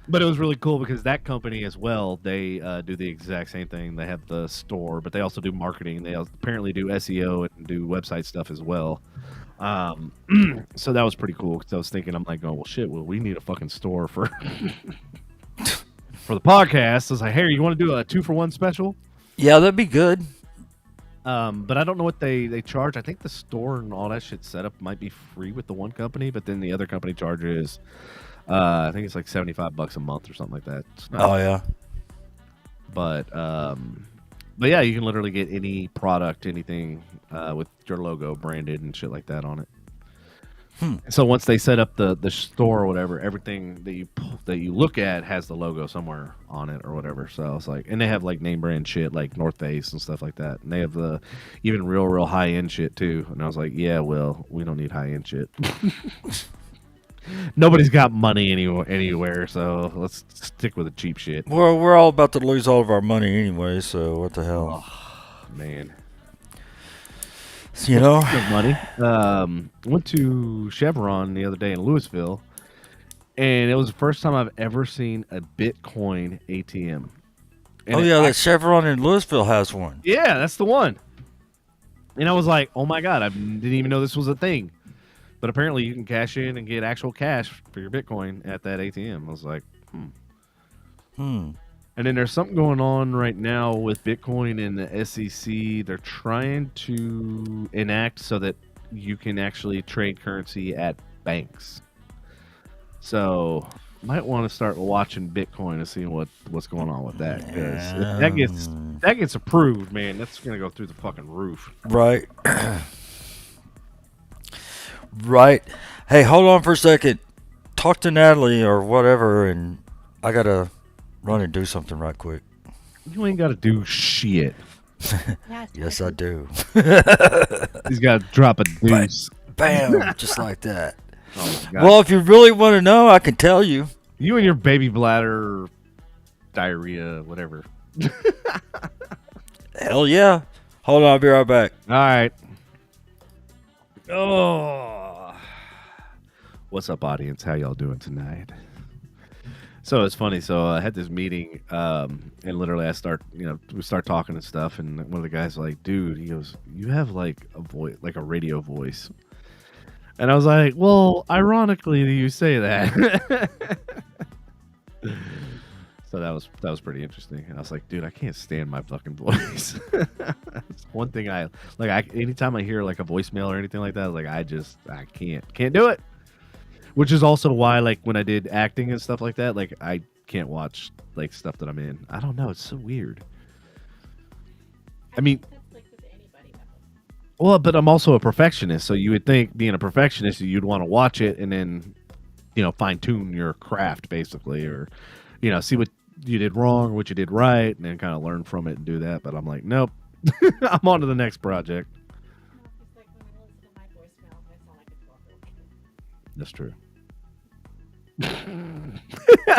But it was really cool because that company as well, they do the exact same thing. They have the store, but they also do marketing. They apparently do SEO and do website stuff as well. So that was pretty cool because I was thinking, I'm like, oh, well, shit, well, we need a fucking store for for the podcast. I was like, hey, you want to do a 2-for-1 special? Yeah, that'd be good. But I don't know what they charge. I think the store and all that shit setup might be free with the one company, but then the other company charges, I think it's like $75 a month or something like that. Oh yeah. But yeah, you can literally get any product, anything with your logo branded and shit like that on it. So once they set up the store or whatever, everything that you look at has the logo somewhere on it or whatever. So I was like, and they have like name brand shit like North Face and stuff like that. And they have the even real high end shit too. And I was like, yeah, well, we don't need high end shit. Nobody's got money anywhere, so let's stick with the cheap shit. Well, we're all about to lose all of our money anyway, so what the hell? Oh, man. You know? Good money. Went to Chevron the other day in Louisville, and it was the first time I've ever seen a Bitcoin ATM. And Oh yeah, that Chevron in Louisville has one. Yeah, that's the one. And I was like, oh my God, I didn't even know this was a thing. But apparently you can cash in and get actual cash for your Bitcoin at that ATM. I was like, And then there's something going on right now with Bitcoin and the SEC. They're trying to enact so that you can actually trade currency at banks. So might want to start watching Bitcoin and seeing what's going on with that. Because if that gets approved, man, that's gonna go through the fucking roof. Right. Right. Hey, hold on for a second. Talk to Natalie or whatever, and I gotta run and do something right quick. You ain't got to do shit. Yes, I do. He's got to drop a deuce. Bam, just like that. Oh my God. Well, if you really want to know, I can tell you. You and your baby bladder, diarrhea, whatever. Hell yeah. Hold on, I'll be right back. All right. Oh. What's up, audience? How y'all doing tonight? So it's funny. So I had this meeting, and literally we start talking and stuff, and one of the guys was like, "Dude," he goes, "You have like a voice, like a radio voice," and I was like, "Well, ironically, you say that." So that was pretty interesting. I was like, "Dude, I can't stand my fucking voice." It's one thing I like. Anytime I hear like a voicemail or anything like that, I was like, I can't do it. Which is also why, like, when I did acting and stuff like that, like, I can't watch like stuff that I'm in. I don't know. It's so weird. I mean, That's like with anybody though. well, but I'm also a perfectionist, so you would think being a perfectionist, you'd want to watch it and then, fine tune your craft basically, or, see what you did wrong, what you did right, and then kind of learn from it and do that. But I'm like, nope, I'm on to the next project. No, it's like when I listen to my voicemail, I sound like a 12-year-old kid. That's true.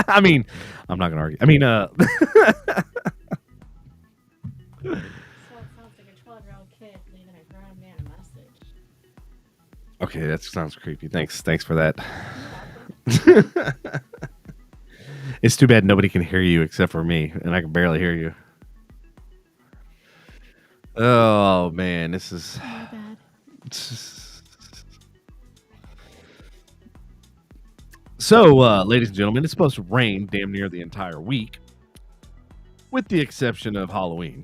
I mean, I'm not gonna argue. I mean, So it sounds like a 12-year-old kid leaving a grown man a message. okay, that sounds creepy. Thanks for that. You're welcome. It's too bad nobody can hear you except for me, and I can barely hear you. Oh man, this is. My bad. So, ladies and gentlemen, it's supposed to rain damn near the entire week, with the exception of Halloween.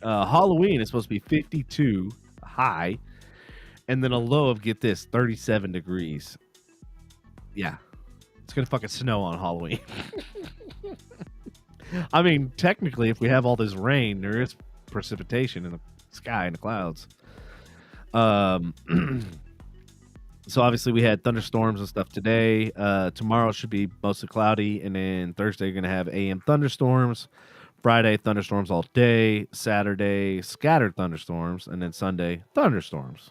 Halloween is supposed to be 52 high, and then a low of, get this, 37 degrees. Yeah, it's gonna fucking snow on Halloween. I mean, technically, if we have all this rain, there is precipitation in the sky and the clouds. Um, so obviously we had thunderstorms and stuff today. Tomorrow should be mostly cloudy, and then Thursday you're gonna have AM thunderstorms. Friday thunderstorms all day. Saturday scattered thunderstorms, and then Sunday thunderstorms.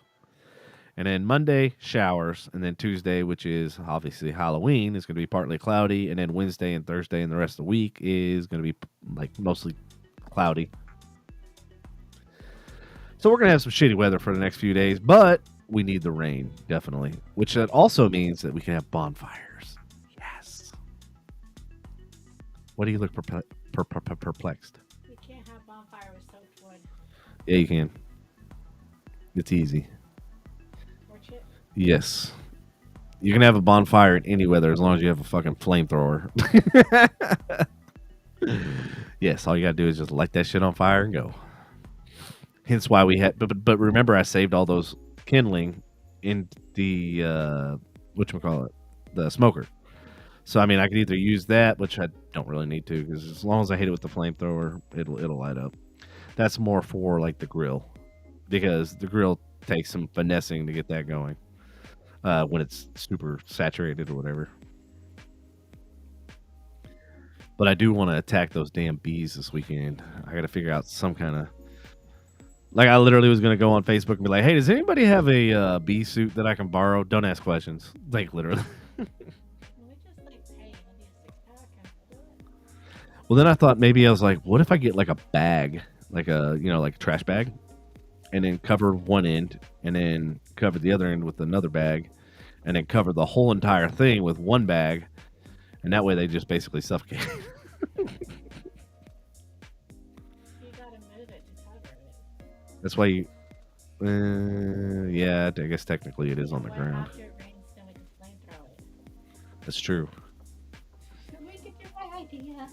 And then Monday, showers. And then Tuesday, which is obviously Halloween, is going to be partly cloudy. And then Wednesday and Thursday and the rest of the week is going to be like mostly cloudy. So we're going to have some shitty weather for the next few days, but we need the rain, definitely. Which that also means that we can have bonfires. Yes. What do you look perplexed? You can't have bonfire with soaked wood Yeah, you can. It's easy. or chip. Yes. You can have a bonfire in any weather as long as you have a fucking flamethrower. Yes, all you gotta do is just light that shit on fire and go. Hence why we had, but remember, I saved all those kindling in the whatchamacallit, the smoker. So I mean, I could either use that, which I don't really need to, because as long as I hit it with the flamethrower, it'll light up. That's more for like the grill, because the grill takes some finessing to get that going when it's super saturated or whatever. But I do want to attack those damn bees this weekend. I got to figure out some kind of, like, I literally was gonna go on Facebook and be like, "Hey, does anybody have a bee suit that I can borrow?" Don't ask questions. Like literally. We just like pay maybe a 6-pack and do it. Well, then I thought maybe I was like, what if I get like a bag, like like a trash bag, and then cover one end, and then cover the other end with another bag, and then cover the whole entire thing with one bag, and that way they just basically suffocate. You gotta move it to cover it. That's why you. Yeah, I guess technically it is on the What ground. after it rains, then we can flamethrow it. That's true. We could do my idea.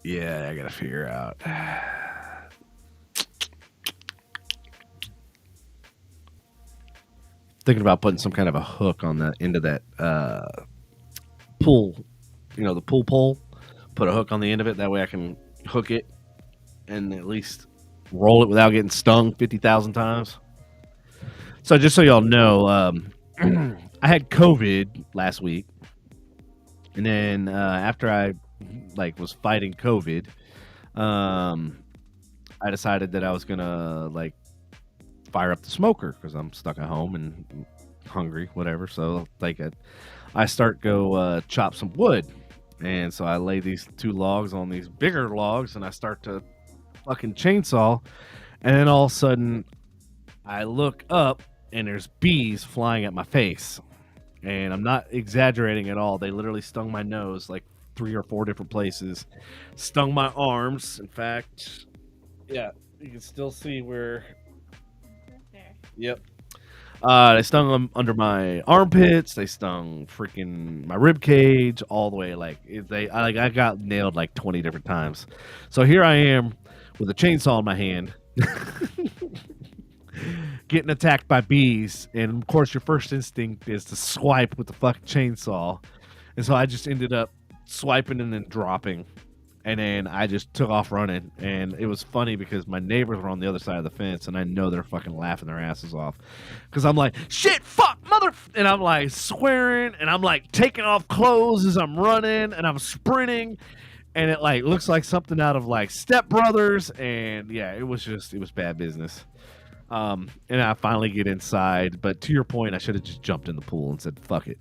Yeah, I gotta figure out. Thinking about putting some kind of a hook on the end of that pool, the pool pole. Put a hook on the end of it. That way I can hook it and at least roll it without getting stung 50,000 times. So just so y'all know, I had COVID last week, and then after I was fighting COVID, I decided that I was gonna fire up the smoker because I'm stuck at home and hungry, whatever. So I start go chop some wood, and so I lay these two logs on these bigger logs, and I start to fucking chainsaw, and then all of a sudden I look up and there's bees flying at my face. And I'm not exaggerating at all. They literally stung my nose like 3 or 4 different places, stung my arms. In fact, yeah, you can still see where. There. Yep. They stung them under my armpits. They stung freaking my rib cage all the way. I got nailed like 20 different times. So here I am with a chainsaw in my hand, getting attacked by bees, and of course your first instinct is to swipe with the fucking chainsaw, and so I just ended up swiping and then dropping, and then I just took off running. And it was funny because my neighbors were on the other side of the fence, and I know they're fucking laughing their asses off because I'm like, shit, fuck, mother, and I'm like swearing, and I'm like taking off clothes as I'm running, and I'm sprinting, and it like looks like something out of like Step Brothers. And yeah, it was bad business. And I finally get inside, but to your point, I should have just jumped in the pool and said, fuck it.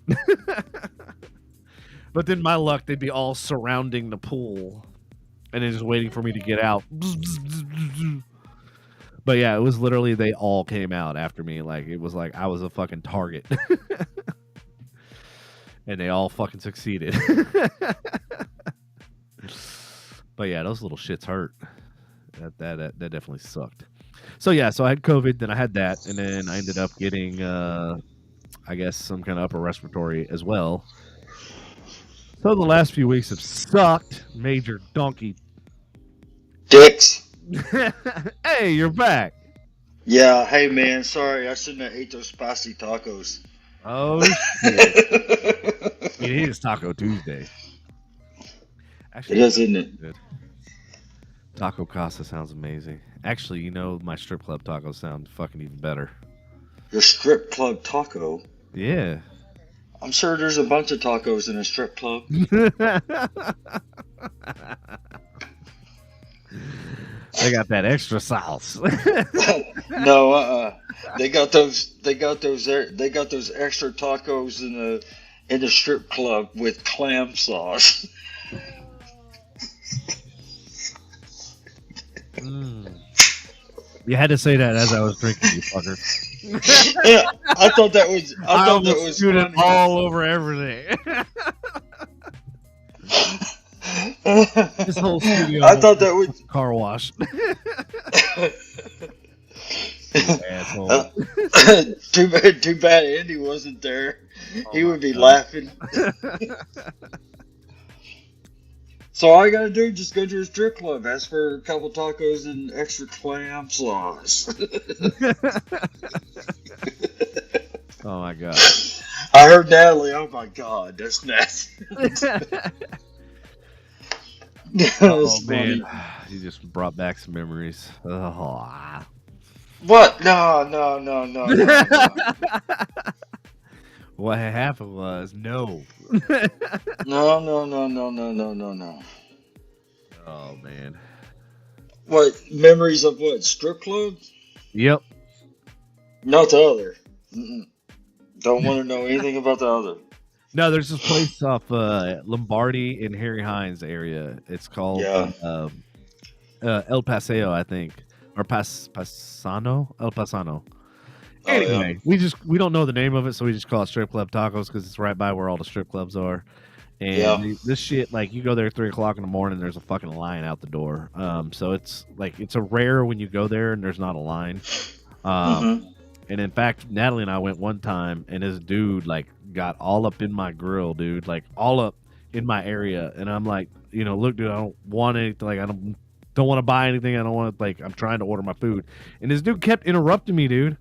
But then my luck, they'd be all surrounding the pool and then just waiting for me to get out. But yeah, it was literally, they all came out after me. Like, it was like I was a fucking target. And they all fucking succeeded. But yeah, those little shits hurt. That definitely sucked. So yeah, so I had COVID, then I had that, and then I ended up getting, I guess, some kind of upper respiratory as well. So the last few weeks have sucked. Major donkey. Dicks. Hey, you're back. Yeah, hey man, sorry, I shouldn't have ate those spicy tacos. Oh, shit. It is Taco Tuesday. Actually, It is, isn't it? good. Taco Casa sounds amazing. Actually, you know, my strip club tacos sound fucking even better. Your strip club taco? Yeah. I'm sure there's a bunch of tacos in a strip club. They got that extra sauce. No, they got those extra tacos in the strip club with clam sauce. You had to say that as I was drinking, you fucker. Yeah, I thought that was funny. All over everything. This whole studio. I thought that was car wash. Asshole. Too bad Andy wasn't there. He would be laughing. So all I gotta do, just go to a strip club, ask for a couple tacos and extra clam sauce. Oh my god. I heard Natalie, oh my god, that's nasty. Oh man, you just brought back some memories. Oh. What? No. What happened was no. No. Oh man. What, memories of what? Strip club? Yep. Not the other. Mm-mm. Don't want to know anything about the other. No, there's this place off Lombardi in Harry Hines area. It's called El Paseo, I think, or Pasano. El Pasano. Anyway, we don't know the name of it, so we just call it Strip Club Tacos because it's right by where all the strip clubs are. And this shit, like, you go there at 3 o'clock in the morning, there's a fucking line out the door. So it's like, it's a rare when you go there and there's not a line. And in fact, Natalie and I went one time, and this dude like got all up in my grill, dude, like all up in my area. And I'm like, you know, look, dude, I don't want anything. Like, I don't want to buy anything. I don't want to, like, I'm trying to order my food. And this dude kept interrupting me, dude.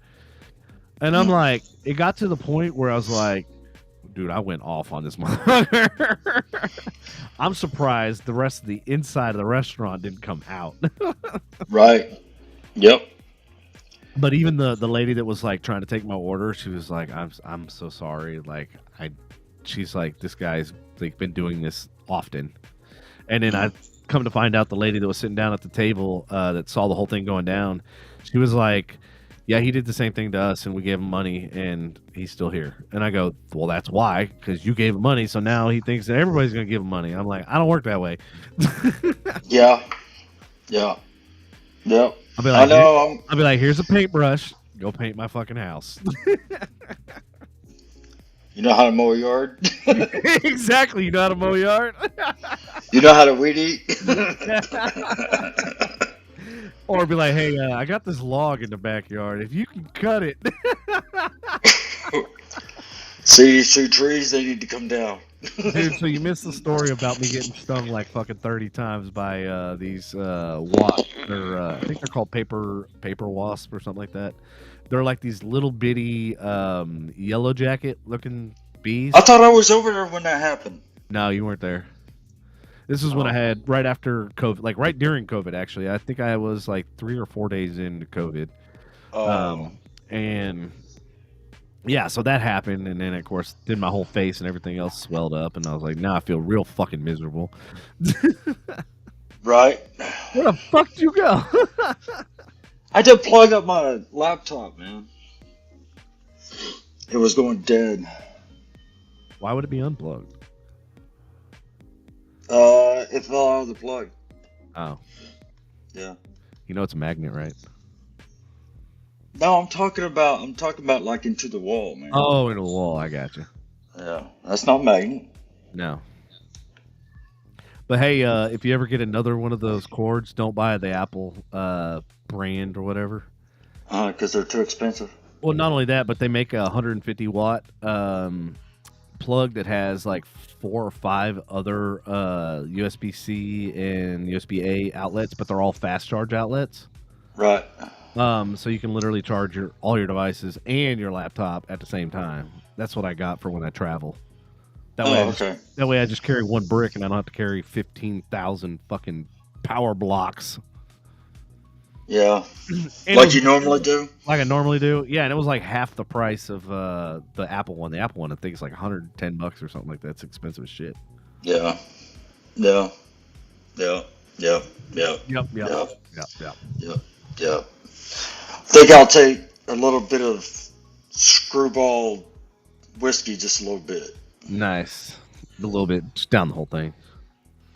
And I'm like, it got to the point where I was like, dude, I went off on this motherfucker. I'm surprised the rest of the inside of the restaurant didn't come out. Right. Yep. But even the lady that was like trying to take my order, she was like, I'm so sorry. Like, she's like, this guy's like been doing this often. And then I come to find out the lady that was sitting down at the table that saw the whole thing going down, she was like, yeah, he did the same thing to us, and we gave him money, and he's still here. And I go, well, that's why, because you gave him money, so now he thinks that everybody's going to give him money. I'm like, I don't work that way. Yeah. Yep. I'll be like, here's a paintbrush. Go paint my fucking house. You know how to mow a yard? Exactly. You know how to mow a yard? You know how to weed eat? Or be like, hey, I got this log in the backyard. If you can cut it. See these 2 trees? They need to come down. Dude, so you missed the story about me getting stung like fucking 30 times by these wasps. I think they're called paper wasp or something like that. They're like these little bitty yellow jacket looking bees. I thought I was over there when that happened. No, you weren't there. This is when I had right after COVID, like right during COVID, actually. I think I was like 3 or 4 days into COVID. And yeah, so that happened. And then, of course, then my whole face and everything else swelled up. And I was like, now I feel real fucking miserable. Right. Where the fuck did you go? I had to plug up my laptop, man. It was going dead. Why would it be unplugged? It fell out of the plug. Oh. Yeah. You know it's a magnet, right? No, I'm talking about like into the wall, man. Oh, into the wall. I got you. Yeah, that's not magnet. No. But hey, if you ever get another one of those cords, don't buy the Apple brand or whatever. Because they're too expensive. Well, not only that, but they make a 150 watt plug that has like 4 or 5 other USB-C and USB-A outlets, but they're all fast charge outlets. Right. So you can literally charge all your devices and your laptop at the same time. That's what I got for when I travel. That way I just carry one brick and I don't have to carry 15,000 fucking power blocks. Yeah. Like you normally do? Like I normally do. Yeah, and it was like half the price of the Apple one. The Apple one I think is like $110 or something like that. It's expensive as shit. Yeah. Yep. I think I'll take a little bit of screwball whiskey, just a little bit. Nice. A little bit, just down the whole thing.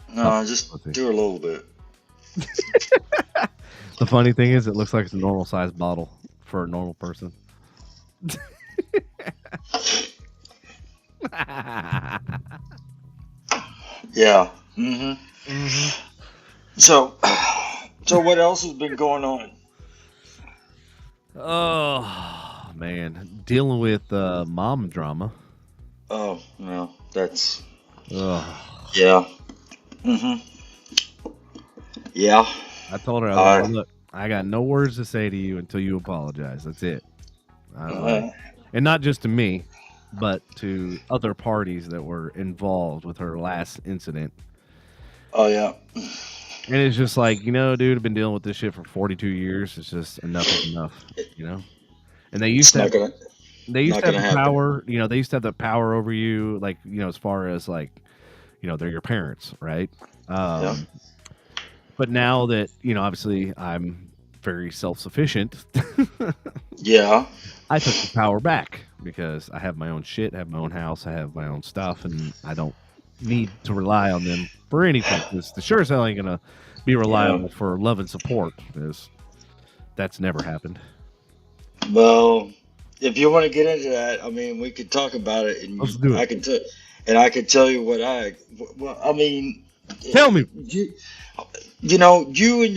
No, just do a little bit. The funny thing is, it looks like it's a normal sized bottle for a normal person. Yeah. So what else has been going on? Oh man, dealing with mom drama. Oh no, that's Ugh. yeah. Yeah. I told her, I was like, look, I got no words to say to you until you apologize. That's it. And not just to me, but to other parties that were involved with her last incident. Oh yeah. And it's just like, dude, I've been dealing with this shit for 42 years. It's just enough is enough, And they used to have the power, they used to have the power over you, like, as far as like, they're your parents, right? Yeah. But now that, obviously I'm very self-sufficient. Yeah. I took the power back because I have my own shit, I have my own house, I have my own stuff, and I don't need to rely on them for anything. Because the sure as hell ain't gonna be reliable for love and support, because that's never happened. Well, if you want to get into that, I mean, we could talk about it, and Let's do it. I can tell you what I mean. Tell me. You and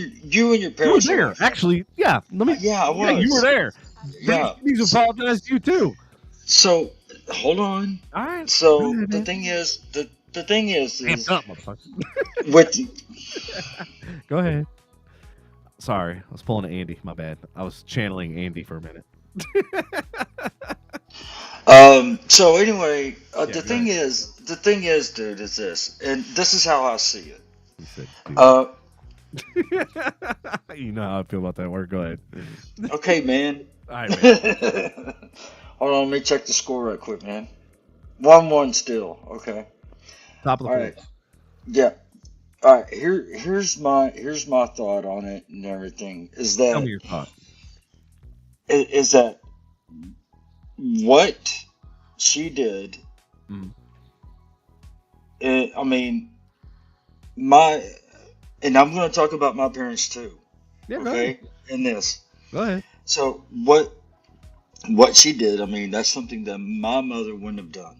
your parents. You were there, actually. Yeah. I was. Yeah, you were there. Yeah. Please apologize to you too. So hold on. All right. So the thing is, Amped up, motherfucker. with Go ahead. Sorry, I was pulling an Andy. My bad. I was channeling Andy for a minute. So anyway, the thing ahead. is, dude, is this, and this is how I see it. He said, dude. You know how I feel about that word. Go ahead. Okay, man. All right, man. Hold on, let me check the score right quick, man. 1-1 still. Okay. Top of the All fourth. right. Yeah. All right. Here's my thought on it and everything. Is Tell me that your thought. is that what she did? Mm. I mean, and I'm going to talk about my parents too. Yeah, go Okay. ahead. In this. Go ahead. So what what she did, I mean, that's something that my mother wouldn't have done.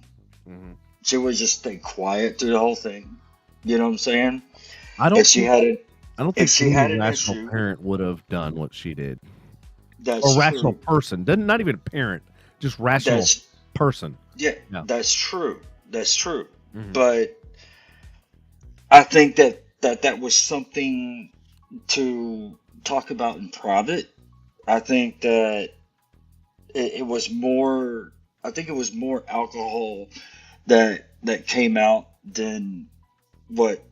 Mhm. She would just stay quiet through the whole thing. You know what I'm saying? I If don't she think had it, I don't if think she any had an rational issue, parent would have done what she did. that's Or rational true. person. Doesn't not even a parent, just rational That's person. yeah, Yeah. that's true. That's true. Mhm. But I think that was something to talk about in private. I think that it was more. I think it was more alcohol that came out than what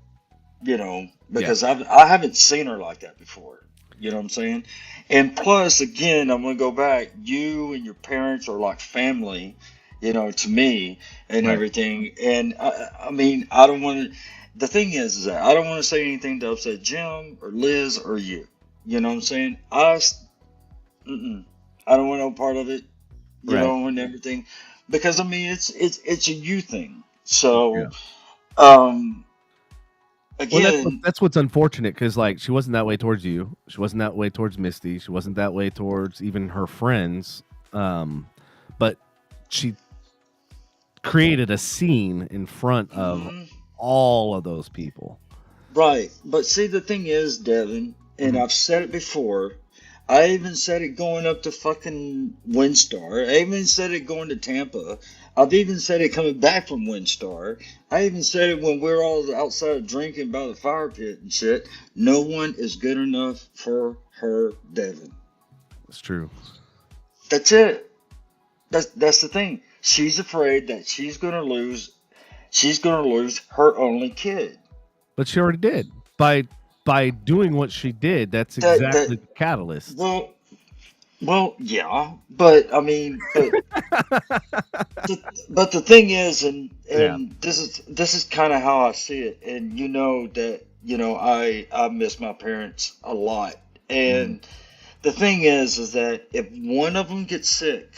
Yeah. because I haven't seen her like that before. You know what I'm saying? And plus, again, I'm gonna go back. You and your parents are like family, to me and Right. everything. And I mean, I don't want to. The thing is that I don't want to say anything to upset Jim or Liz or you. You know what I'm saying? Mm-mm, I don't want no part of it. Right. And everything, because I mean, it's a you thing. Yeah. So, Well, again, that's what's unfortunate because like she wasn't that way towards you. She wasn't that way towards Misty. She wasn't that way towards even her friends. But she created a scene in front of mhm. all of those people. Right. But see, the thing is, Devin, and Mhm. I've said it before, I even said it going up to fucking Windstar. I even said it going to Tampa. I've even said it coming back from Windstar. I even said it when we're all outside drinking by the fire pit and shit. No one is good enough for her, Devin. It's true. That's it. That's the thing. She's afraid that she's gonna lose. She's gonna lose her only kid. But she already did. By doing what she did, that's That exactly that the catalyst. well, yeah, but I mean, but the thing is, Yeah. and this is kind of how I see it, and that I miss my parents a lot, Mhm. and the thing is that if one of them gets sick,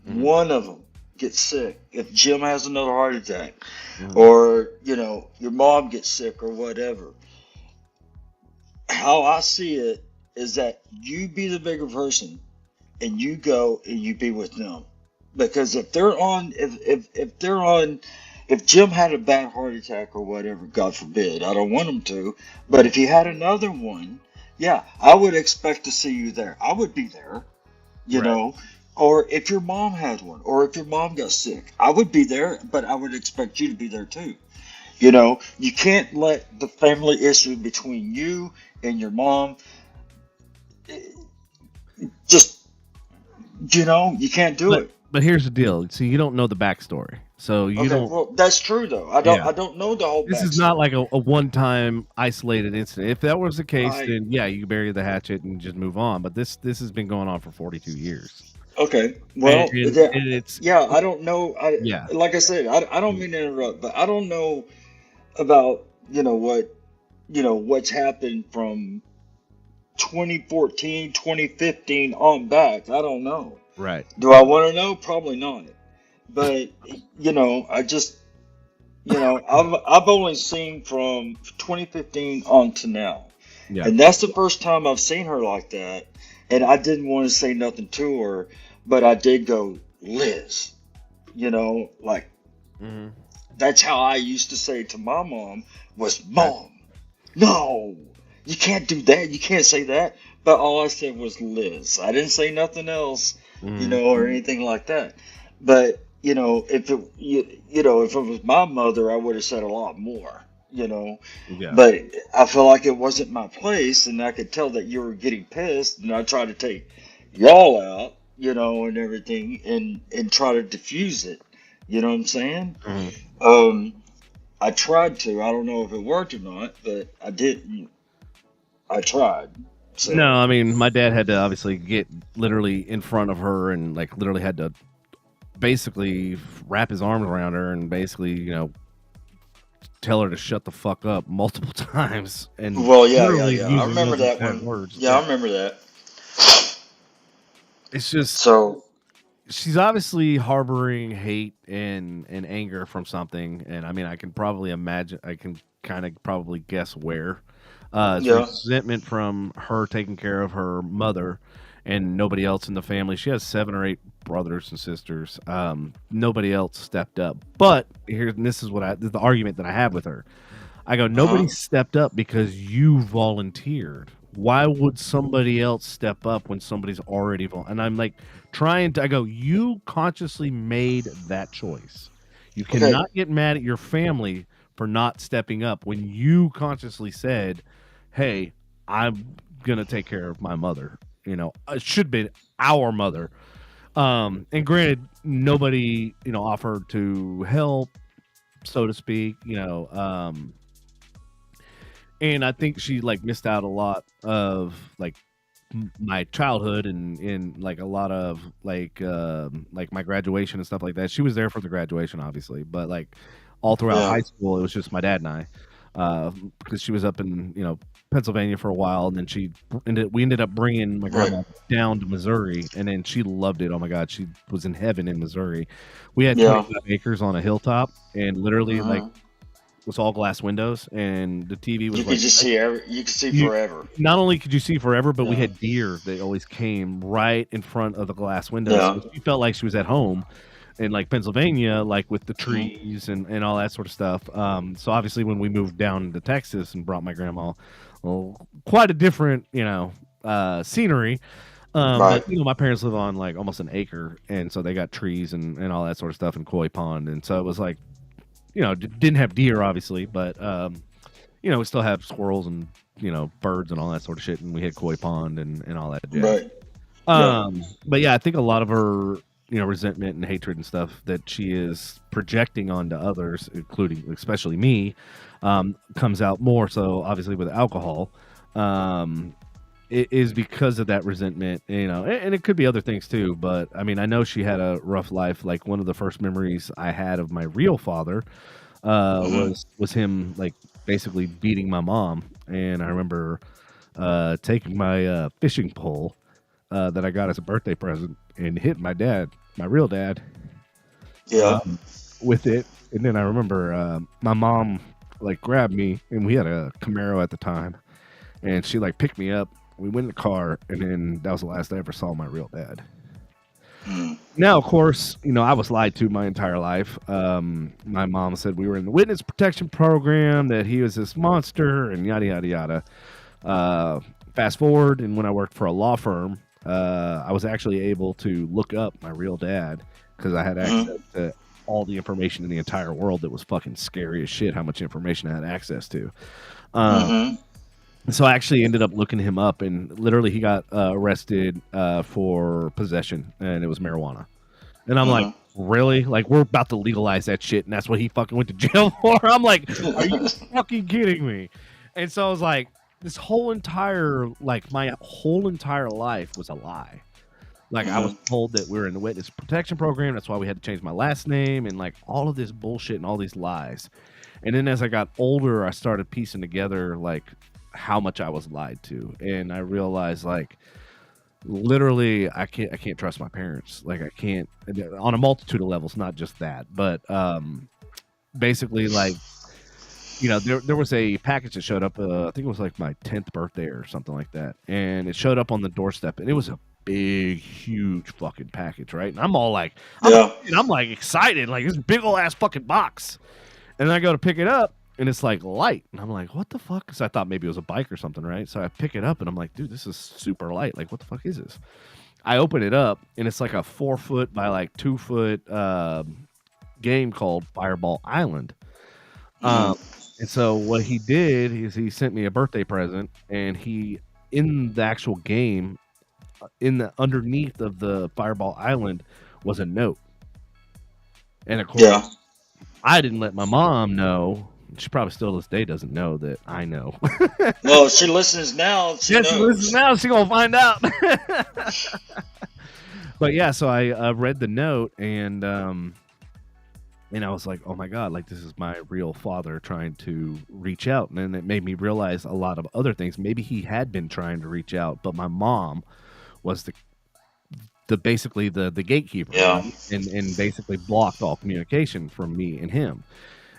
Mhm. one of them gets sick, if Jim has another heart attack, Mhm. or your mom gets sick or whatever, how I see it is that you be the bigger person and you go and you be with them. Because if Jim had a bad heart attack or whatever, God forbid, I don't want him to, but Mhm. if he had another one, yeah, I would expect to see you there. I would be there, you Right. know. Or if your mom had one, or if your mom got sick, I would be there, but I would expect you to be there too. You can't let the family issue between you and your mom just, you can't do But it. but here's the deal. See, you don't know the backstory, so you Okay, don't. well, that's true though. I don't Yeah. I don't know the whole This is not backstory. like a one-time isolated incident. If that was the case, Right. then yeah, you bury the hatchet and just move on. But this has been going on for 42 years, Okay. and, Well, and, yeah, and it's yeah, I don't know. yeah. Like I said, I don't mean to interrupt, but I don't know about, what's happened from 2014, 2015 on back. I don't know. Right. Do I want to know? Probably not. But, I just, I've only seen from 2015 on to now. Yeah. And that's the first time I've seen her like that. And I didn't want to say nothing to her, but I did go, Liz, like Hmm. that's how I used to say to my mom was, Mom, no, you can't do that. You can't say that. But all I said was Liz. I didn't say nothing else, Hmm. or anything like that. But, if it was my mother, I would have said a lot more, Yeah. but I feel like it wasn't my place, and I could tell that you were getting pissed, and I tried to take y'all out, and everything, and try to diffuse it. You know what I'm saying? Hmm. Um, I tried to. I don't know if it worked or not, but I did. I tried. No, So I mean, my dad had to obviously get literally in front of her and like literally had to basically wrap his arms around her and basically, tell her to shut the fuck up multiple times and well, yeah, yeah, literally yeah. I using remember those that exact one. words. Yeah, I Yeah. remember that. It's just So she's obviously harboring hate and anger from something, and I mean I can probably imagine, I can kind of probably guess where. It's yeah, resentment from her taking care of her mother and nobody else in the family. She has 7 or 8 brothers and sisters. Nobody else stepped up. But this is the argument that I have with her. I go, nobody stepped up because you volunteered. Why would somebody else step up when somebody's already And I'm like I go, you consciously made that choice. You cannot get mad at your family for not stepping up when you consciously said, hey, I'm going to take care of my mother. It should be our mother. And granted, nobody, offered to help, so to speak, and I think she missed out a lot of my childhood and like a lot of my graduation and stuff like that. She was there for the graduation, obviously, but all throughout high school, it was just my dad and I, because she was up in Pennsylvania for a while, and then we ended up bringing my grandma down to Missouri, and then she loved it. Oh my God, she was in heaven in Missouri. We had 25 acres on a hilltop, and literally was all glass windows, and the TV was you could just see you could see forever. Not only could you see forever, but we had deer that always came right in front of the glass windows. So she felt like she was at home in Pennsylvania, with the trees and all that sort of stuff. So obviously when we moved down to Texas and brought my grandma, quite a different, scenery. But my parents live on almost an acre, and so they got trees and all that sort of stuff in Koi Pond, and so it was didn't have deer obviously, but we still have squirrels and birds and all that sort of shit, and we had Koi Pond and all that jazz. But yeah, I think a lot of her resentment and hatred and stuff that she is projecting onto others, including especially me, comes out more so obviously with alcohol. It is because of that resentment, and it could be other things too. But I mean, I know she had a rough life. One of the first memories I had of my real father was him basically beating my mom. And I remember taking my fishing pole that I got as a birthday present and hitting my dad, my real dad, with it. And then I remember my mom grabbed me, and we had a Camaro at the time, and she picked me up. We went in the car, and then that was the last I ever saw my real dad. Now, of course, I was lied to my entire life. My mom said we were in the witness protection program, that he was this monster, and yada, yada, yada. Fast forward, and when I worked for a law firm, I was actually able to look up my real dad because I had access to all the information in the entire world that was fucking scary as shit, how much information I had access to. So I actually ended up looking him up, and literally he got arrested for possession, and it was marijuana. And I'm like, really? We're about to legalize that shit, and that's what he fucking went to jail for? I'm like, are you fucking kidding me? And so I was like, this whole entire, my whole entire life was a lie. I was told that we were in the witness protection program. That's why we had to change my last name, and all of this bullshit and all these lies. And then as I got older, I started piecing together how much I was lied to, and I realized literally I can't trust my parents. I can't, on a multitude of levels, not just that, but basically there was a package that showed up. I think it was my 10th birthday or something like that, and it showed up on the doorstep, and it was a big, huge fucking package, right? And I'm all I'm excited, this big old ass fucking box, and then I go to pick it up, and it's light, and I'm like, what the fuck? Because I thought maybe it was a bike or something, right? So I pick it up, and I'm like, dude, this is super light. What the fuck is this? I open it up, and it's a 4 foot by 2 foot game called Fireball Island. And so what he did is he sent me a birthday present, and he, in the actual game, in the underneath of the Fireball Island was a note. And of course, I didn't let my mom know. She probably still to this day doesn't know that I know. Well, she listens now. She listens now. She's gonna find out. But yeah, so I read the note, and I was like, oh my God, this is my real father trying to reach out. And then it made me realize a lot of other things. Maybe he had been trying to reach out, but my mom was the basically the gatekeeper, right? and basically blocked all communication from me and him.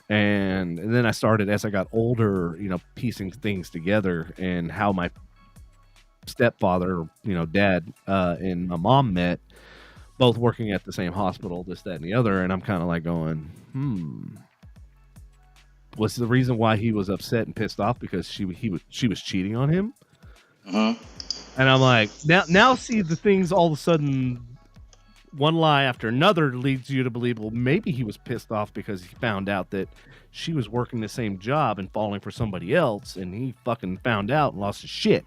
And then I started, as I got older, piecing things together, and how my stepfather, dad, and my mom met both working at the same hospital, this, that, and the other, and I'm kind of like going, was the reason why he was upset and pissed off because she was cheating on him? Mm-hmm. And I'm like, now see the things all of a sudden, one lie after another leads you to believe, well, maybe he was pissed off because he found out that she was working the same job and falling for somebody else, and he fucking found out and lost his shit.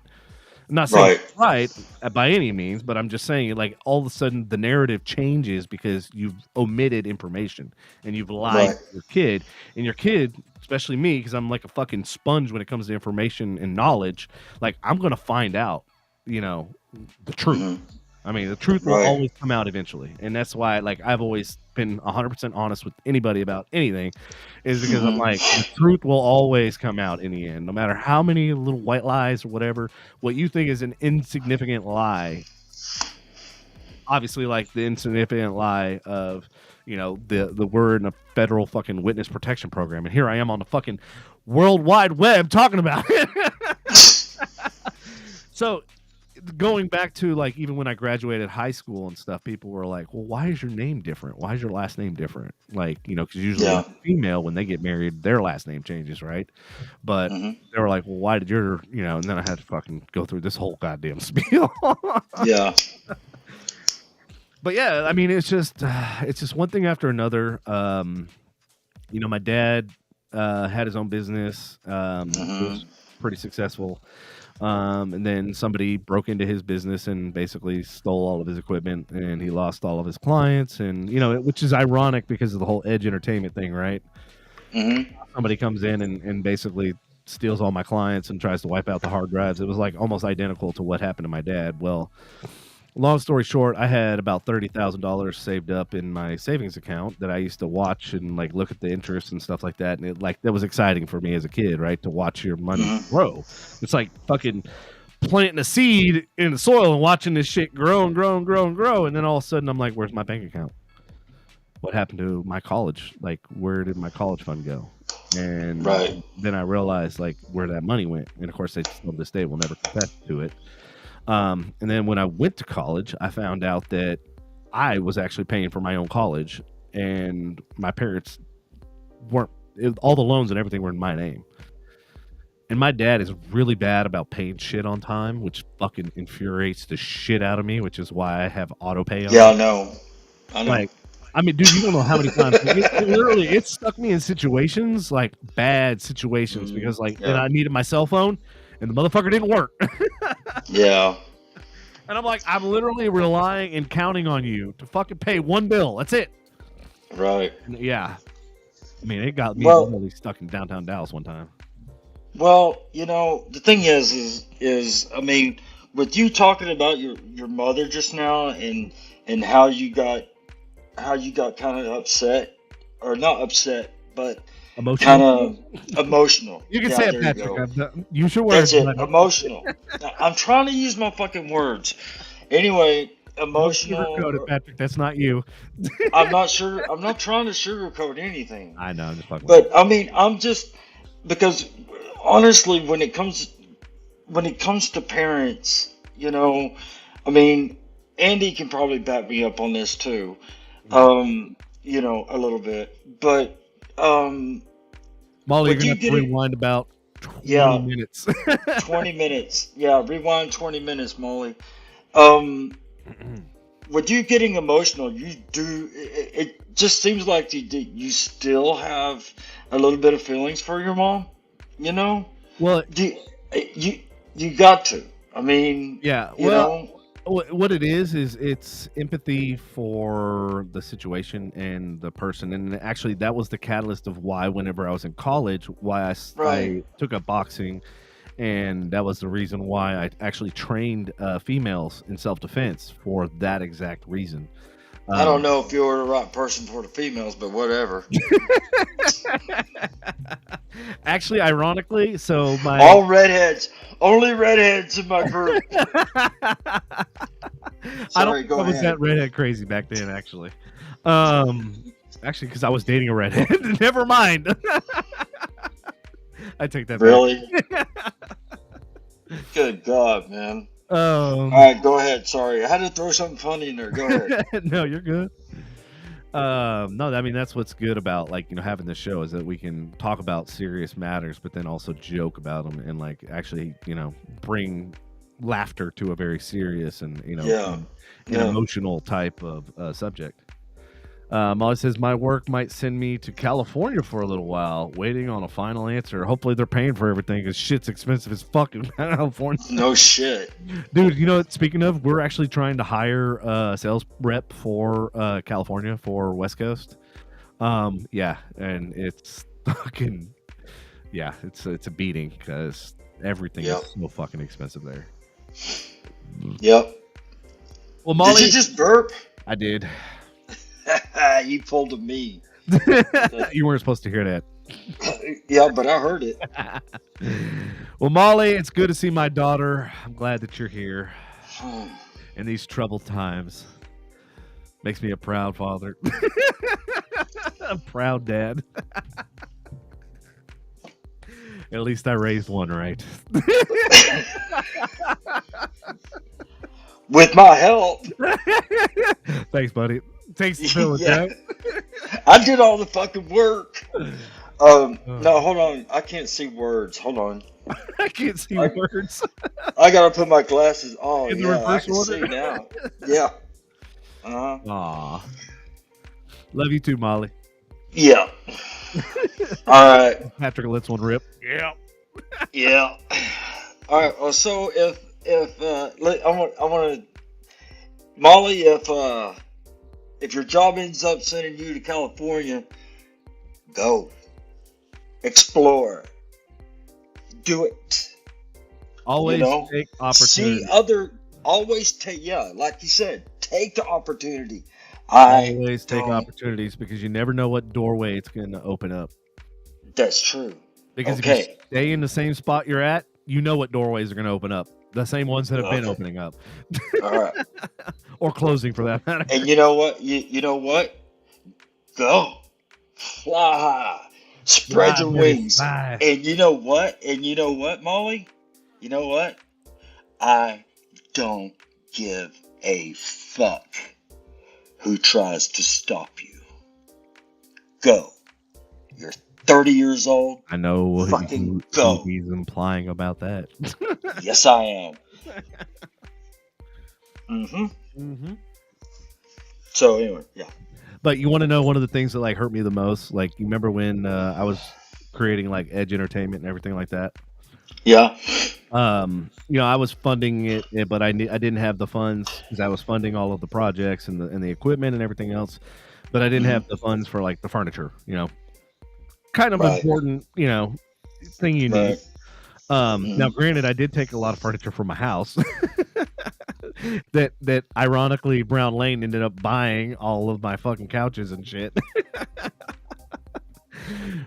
I'm not saying it's right by any means, but I'm just saying, like, all of a sudden the narrative changes because you've omitted information and you've lied to your kid. And your kid, especially me, because I'm like a fucking sponge when it comes to information and knowledge, like, I'm going to find out, the truth. Mm-hmm. I mean, the truth will always come out eventually. And that's why, like, I've always been 100% honest with anybody about anything, is because I'm like, the truth will always come out in the end. No matter how many little white lies or whatever, what you think is an insignificant lie, obviously, like the insignificant lie of, the we're in a federal fucking witness protection program. And here I am on the fucking World Wide Web talking about it. So, going back to, like, even when I graduated high school and stuff, people were like, well, why is your name different? Why is your last name different? Like, because usually female, when they get married, their last name changes, right? But they were like, well, why did your, and then I had to fucking go through this whole goddamn spiel. Yeah. But yeah, I mean, it's just one thing after another. My dad had his own business. It was pretty successful. And then somebody broke into his business and basically stole all of his equipment, and he lost all of his clients. And, which is ironic because of the whole E-dge entertainment thing, right? Somebody comes in and basically steals all my clients and tries to wipe out the hard drives. It was like almost identical to what happened to my dad. Well, long story short, I had about $30,000 saved up in my savings account that I used to watch and, like, look at the interest and stuff like that. And that was exciting for me as a kid, right? To watch your money grow. It's like fucking planting a seed in the soil and watching this shit grow and grow and grow and grow. And then all of a sudden I'm like, where's my bank account? What happened to my college? Like, where did my college fund go? And then I realized, like, where that money went. And of course, they still to this day will never confess to it. And then when I went to college, I found out that I was actually paying for my own college, and my parents weren't. All the loans and everything were in my name. And my dad is really bad about paying shit on time, which fucking infuriates the shit out of me, which is why I have auto pay on. Yeah, I know. Like, I mean, dude, you don't know how many times it stuck me in situations, like bad situations, because and I needed my cell phone and the motherfucker didn't work. Yeah. And I'm like, I'm literally relying and counting on you to fucking pay one bill. That's it. Right. And I mean, it got me really stuck in downtown Dallas one time. Well, the thing is, I mean, with you talking about your mother just now and how you got kind of upset, or not upset, but emotional. Kind of emotional. You can say it, Patrick. Use your words. words. That's it. Emotional. I'm trying to use my fucking words. Anyway, emotional. Don't sugarcoat it, Patrick. That's not you. I'm not sure. I'm not trying to sugarcoat anything. I know. I'm just fucking. But I mean, I'm just because honestly, when it comes to parents, I mean, Andy can probably back me up on this too. A little bit, but. Molly, you're going to rewind about 20 minutes. 20 minutes. Yeah, rewind 20 minutes, Molly. With you getting emotional, it just seems like you still have a little bit of feelings for your mom, Well, you got to. I mean, yeah, what it is it's empathy for the situation and the person. And actually that was the catalyst of why, whenever I was in college, I took up boxing, and that was the reason why I actually trained females in self-defense for that exact reason. I don't know if you're the right person for the females, but whatever. Actually, ironically, so all redheads, only redheads in my group. I was that redhead crazy back then, actually. Actually, because I was dating a redhead. Never mind. I take that. Really? Good God, man. All right, go ahead. Sorry, I had to throw something funny in there. Go ahead. No, you're good. No, I mean that's what's good about like having this show is that we can talk about serious matters, but then also joke about them and like actually bring laughter to a very serious and Yeah, an yeah. emotional type of subject. Molly says my work might send me to California for a little while, waiting on a final answer. Hopefully they're paying for everything because shit's expensive as fuck in California. No shit. Dude, speaking of, we're actually trying to hire a sales rep for California for West Coast. Yeah, and it's fucking it's a beating because everything Yep. is so fucking expensive there. Yep. Well, Molly, Did you just burp? I did. You pulled a me. You weren't supposed to hear that. Yeah, but I heard it. Well, Molly, it's good to see my daughter. I'm glad that you're here in these troubled times. Makes me a proud father. A proud dad. At least I raised one right. With my help. Thanks, buddy. Takes the village, Yeah. right? I did all the fucking work. No, hold on. I can't see words. Hold on. I can't see words. I gotta put my glasses on. In the Yeah, I reverse can order? see now. Yeah. Uh-huh. Aw. Love you too, Molly. Yeah. All right. Patrick lets one rip. Yeah. Yeah. All right. Well, so if I want to, Molly, if your job ends up sending you to California, go, explore, do it. Always take opportunity. See always take, like you said, take the opportunity. Always take opportunities because you never know what doorway it's going to open up. That's true. Because if you stay in the same spot you're at, you know what doorways are going to open up. The same ones that have been opening up. All right. Or closing for that matter. And you know what? You know what? Go. Fly. Spread your wings. Fly. And you know what? Molly? You know what? I don't give a fuck who tries to stop you. Go. You're 30 years old. I know fucking go. He's implying about that. Yes, I am. Mm-hmm. So anyway, yeah. But you want to know one of the things that like hurt me the most? Like you remember when I was creating like E-dge Entertainment and everything like that? Yeah. I was funding it, but I didn't have the funds because I was funding all of the projects and the equipment and everything else, but I didn't have the funds for like the furniture. Kind of important, thing you need. Now, granted, I did take a lot of furniture from my house. that ironically Brown Lane ended up buying all of my fucking couches and shit.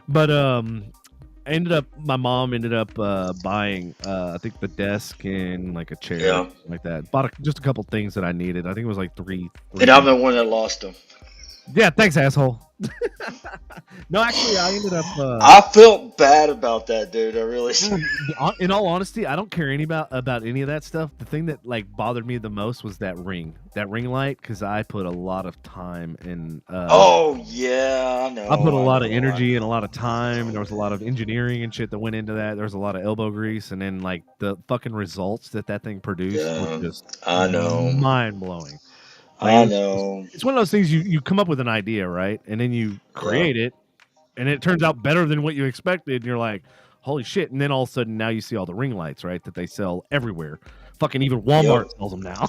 But my mom ended up buying I think the desk and like a chair, like that. Bought just a couple things that I needed. I think it was like three. And I'm the one that lost them. Yeah, thanks, asshole. No, actually, I ended up. I felt bad about that, dude. I really. In all honesty, I don't care about any of that stuff. The thing that like bothered me the most was that ring light, because I put a lot of time in. Oh yeah, I know. I put a lot of energy and a lot of time, and there was a lot of engineering and shit that went into that. There was a lot of elbow grease, and then like the fucking results that thing produced were just mind blowing. I know. It's one of those things you come up with an idea, right? And then you create it, and it turns out better than what you expected. And you're like, holy shit. And then all of a sudden, now you see all the ring lights, right? That they sell everywhere. Fucking even Walmart sells them now.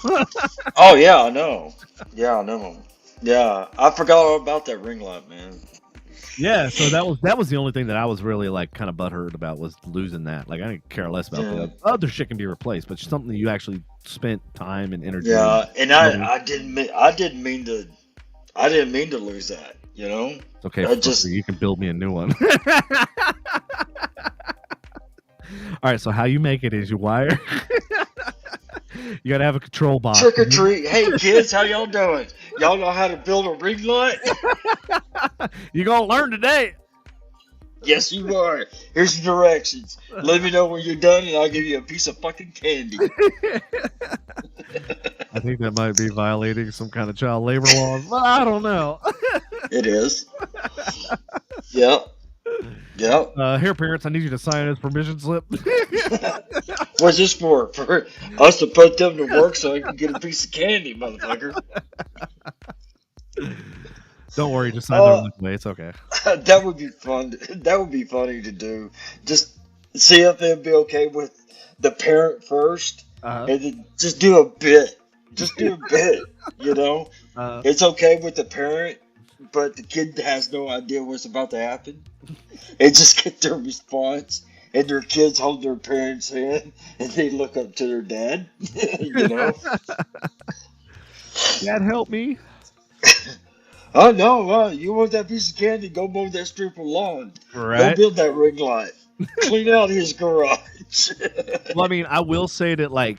Oh, yeah, I know. Yeah, I know. Yeah, I forgot all about that ring light, man. Yeah, so that was the only thing that I was really like kind of butthurt about was losing that. Like I didn't care less about the other shit can be replaced, but something that you actually spent time and energy. Yeah, and I didn't mean to lose that. It's okay. You can build me a new one. All right. So how you make it is you wire. You gotta have a control box. Trick or treat. Hey kids, how y'all doing? Y'all know how to build a ring light? You gonna learn today. Yes, you are. Here's the directions. Let me know when you're done, and I'll give you a piece of fucking candy. I think that might be violating some kind of child labor laws, but I don't know. It is. Yep. Yep. Here, parents, I need you to sign this permission slip. What's this for? For us to put them to work so I can get a piece of candy, motherfucker. Don't worry, just sign the way. It's okay. That would be fun. That would be funny to do. Just see if they'd be okay with the parent first, and then just do a bit. Just do a bit. You know, it's okay with the parent, but the kid has no idea what's about to happen. And just get their response, and their kids hold their parents' hand, and they look up to their dad. You know, Dad, help me. oh no, you want that piece of candy? Go mow that strip of lawn. Right. Go build that ring light. Clean out his garage. Well, I mean, I will say that, like,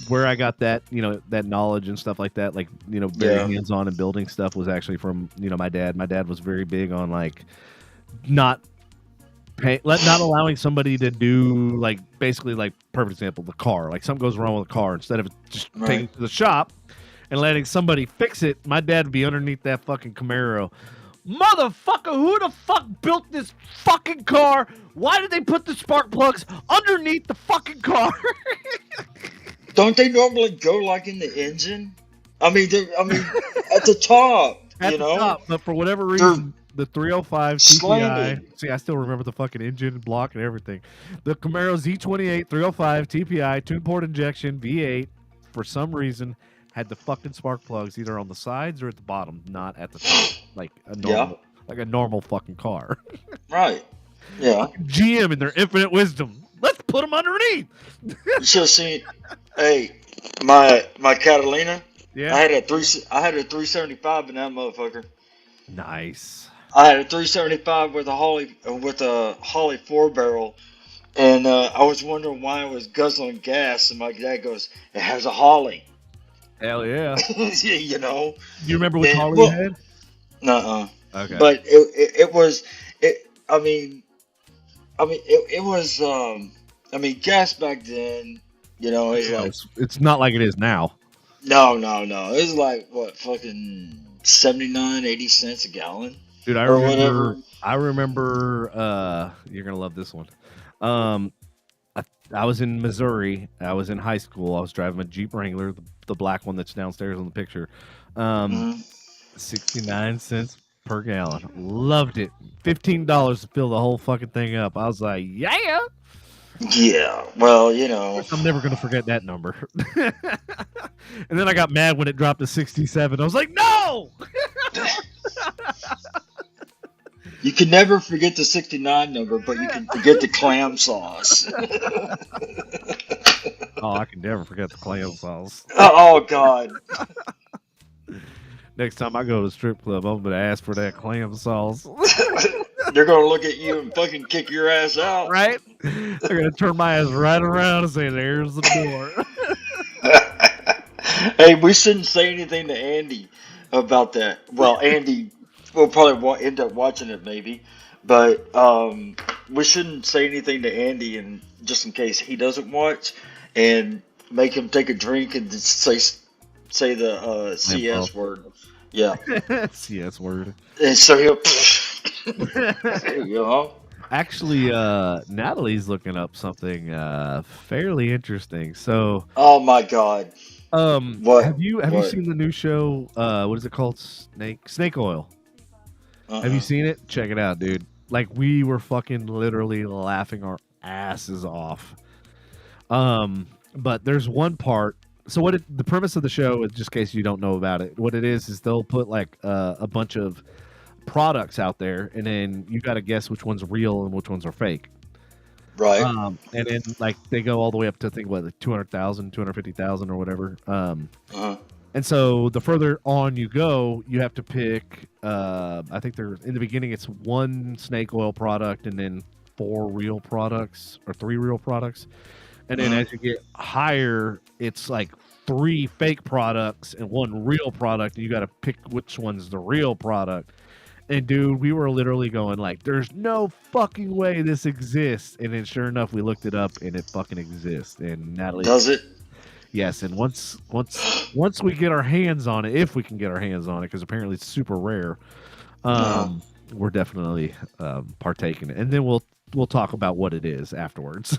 where I got that, you know, that knowledge and stuff like that, like, you know, very hands-on and building stuff was actually from, you know, my dad. My dad was very big on, like, not allowing somebody to do, like, basically, like, perfect example, the car. Like, something goes wrong with the car, instead of just taking it to the shop and letting somebody fix it, my dad would be underneath that fucking Camaro. Motherfucker, who the fuck built this fucking car? Why did they put the spark plugs underneath the fucking car? Don't they normally go like in the engine? I mean, at the top. At you the know, top, but for whatever reason, the 305 TPI. slanted. See, I still remember the fucking engine block and everything. The Camaro Z28 305 TPI twin port injection V8, for some reason, had the fucking spark plugs either on the sides or at the bottom, not at the top, like a normal fucking car. Right. Yeah. GM in their infinite wisdom, let's put them underneath. You should have seen. Hey, my Catalina. Yeah. I had a 375 in that motherfucker. Nice. I had a 375 with a Holly 4-barrel, and I was wondering why I was guzzling gas, and my dad goes, "It has a Holly." Hell yeah. You know. You remember which Harley you had? Nuh-uh. Okay. But it was it. I mean, it was. I mean, gas back then. You know, it's not like it is now. No. It was like what, fucking 79, 80 cents a gallon. Dude, I remember. You're gonna love this one. I was in Missouri. I was in high school. I was driving a Jeep Wrangler, the black one that's downstairs on the picture. 69 cents per gallon. Loved it. $15 to fill the whole fucking thing up. I was like, yeah. Yeah. Well, you know, I'm never gonna forget that number. And then I got mad when it dropped to 67. I was like, no. you can never forget the 69 number, but you can forget the clam sauce. Oh, I can never forget the clam sauce. Oh God. Next time I go to the strip club, I'm gonna ask for that clam sauce. They're gonna look at you and fucking kick your ass out. Right? They're gonna turn my ass right around and say, "There's the door." Hey, we shouldn't say anything to Andy about that. Well, Andy will probably end up watching it, maybe, but we shouldn't say anything to Andy, and just in case he doesn't watch, and make him take a drink and just say the CS word. Yeah. CS word. And so he'll. You know. Actually, Natalie's looking up something fairly interesting. So, oh my God. What have you seen the new show? What is it called? Snake Oil. Have you seen it? Check it out, dude. Like, we were fucking literally laughing our asses off. But there's one part. So the premise of the show, just in case you don't know about it, what it is they'll put like a bunch of products out there, and then you got to guess which one's real and which ones are fake. Right. And then like they go all the way up to, I think, what, like 200,000, 250,000 or whatever. And so the further on you go, you have to pick. I think in the beginning it's one snake oil product, and then 4 real products or 3 real products. And then as you get higher, it's like 3 fake products and 1 real product, and you got to pick which one's the real product. And dude, we were literally going like, "There's no fucking way this exists." And then, sure enough, we looked it up, and it fucking exists. And Natalie, Does it? yes. And once we get our hands on it, if we can get our hands on it, because apparently it's super rare, Uh-huh. we're definitely partaking it. And then we'll talk about what it is afterwards.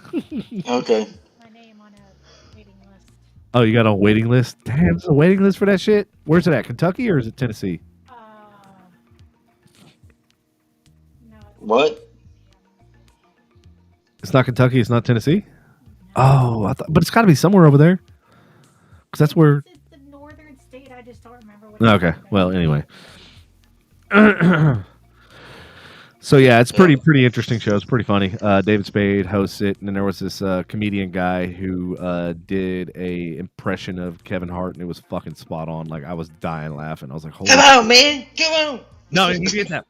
Okay. My name on a waiting list. Oh, you got a waiting list? Damn, there's a waiting list for that shit. Where's it at? Kentucky or is it Tennessee? No, it's What? It's not Kentucky. It's not Tennessee. Oh, but it's got to be somewhere over there, because that's where. It's the northern state. I just don't remember what. Okay. Well, anyway. So yeah, it's pretty interesting show. It's pretty funny. David Spade hosts it, and then there was this comedian guy who did a impression of Kevin Hart, and it was fucking spot on. Like I was dying laughing. I was like, "Holy!" Come on, man. Come on. No, he did that.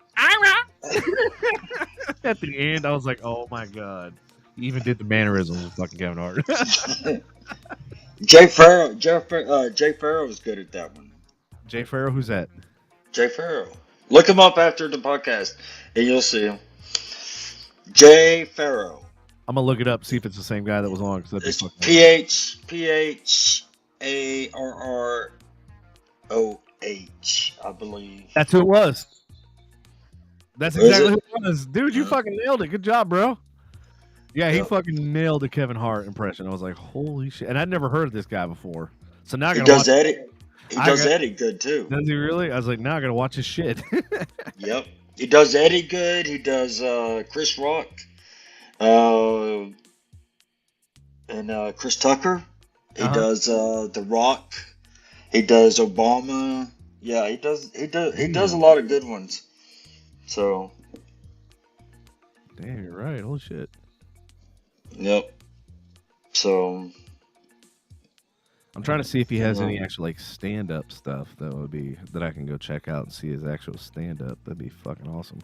At the end, I was like, "Oh my god!" He even did the mannerisms of fucking Kevin Hart. Jay Farrow. Jay Farrow was good at that one. Jay Farrow, who's that? Jay Farrow. Look him up after the podcast, and you'll see him. Jay Farrow. I'm gonna look it up, see if it's the same guy that was on. Cause It's PHARROH, I believe. That's who it was. That's Is exactly it? who it was. Dude, you fucking nailed it. Good job, bro. Yeah, he Yeah. fucking nailed the Kevin Hart impression. I was like, holy shit. And I'd never heard of this guy before. So now I He gotta does watch. Eddie. He does Eddie good too. Does he really? I was like, now I gotta watch his shit. Yep. He does Eddie good. He does Chris Rock, and Chris Tucker. He does The Rock. He does Obama. Yeah, he does a lot of good ones. So, Damn, you're right. Holy shit. yep. So, I'm trying to see if he has any actual like stand up stuff that I can go check out and see his actual stand up. That'd be fucking awesome.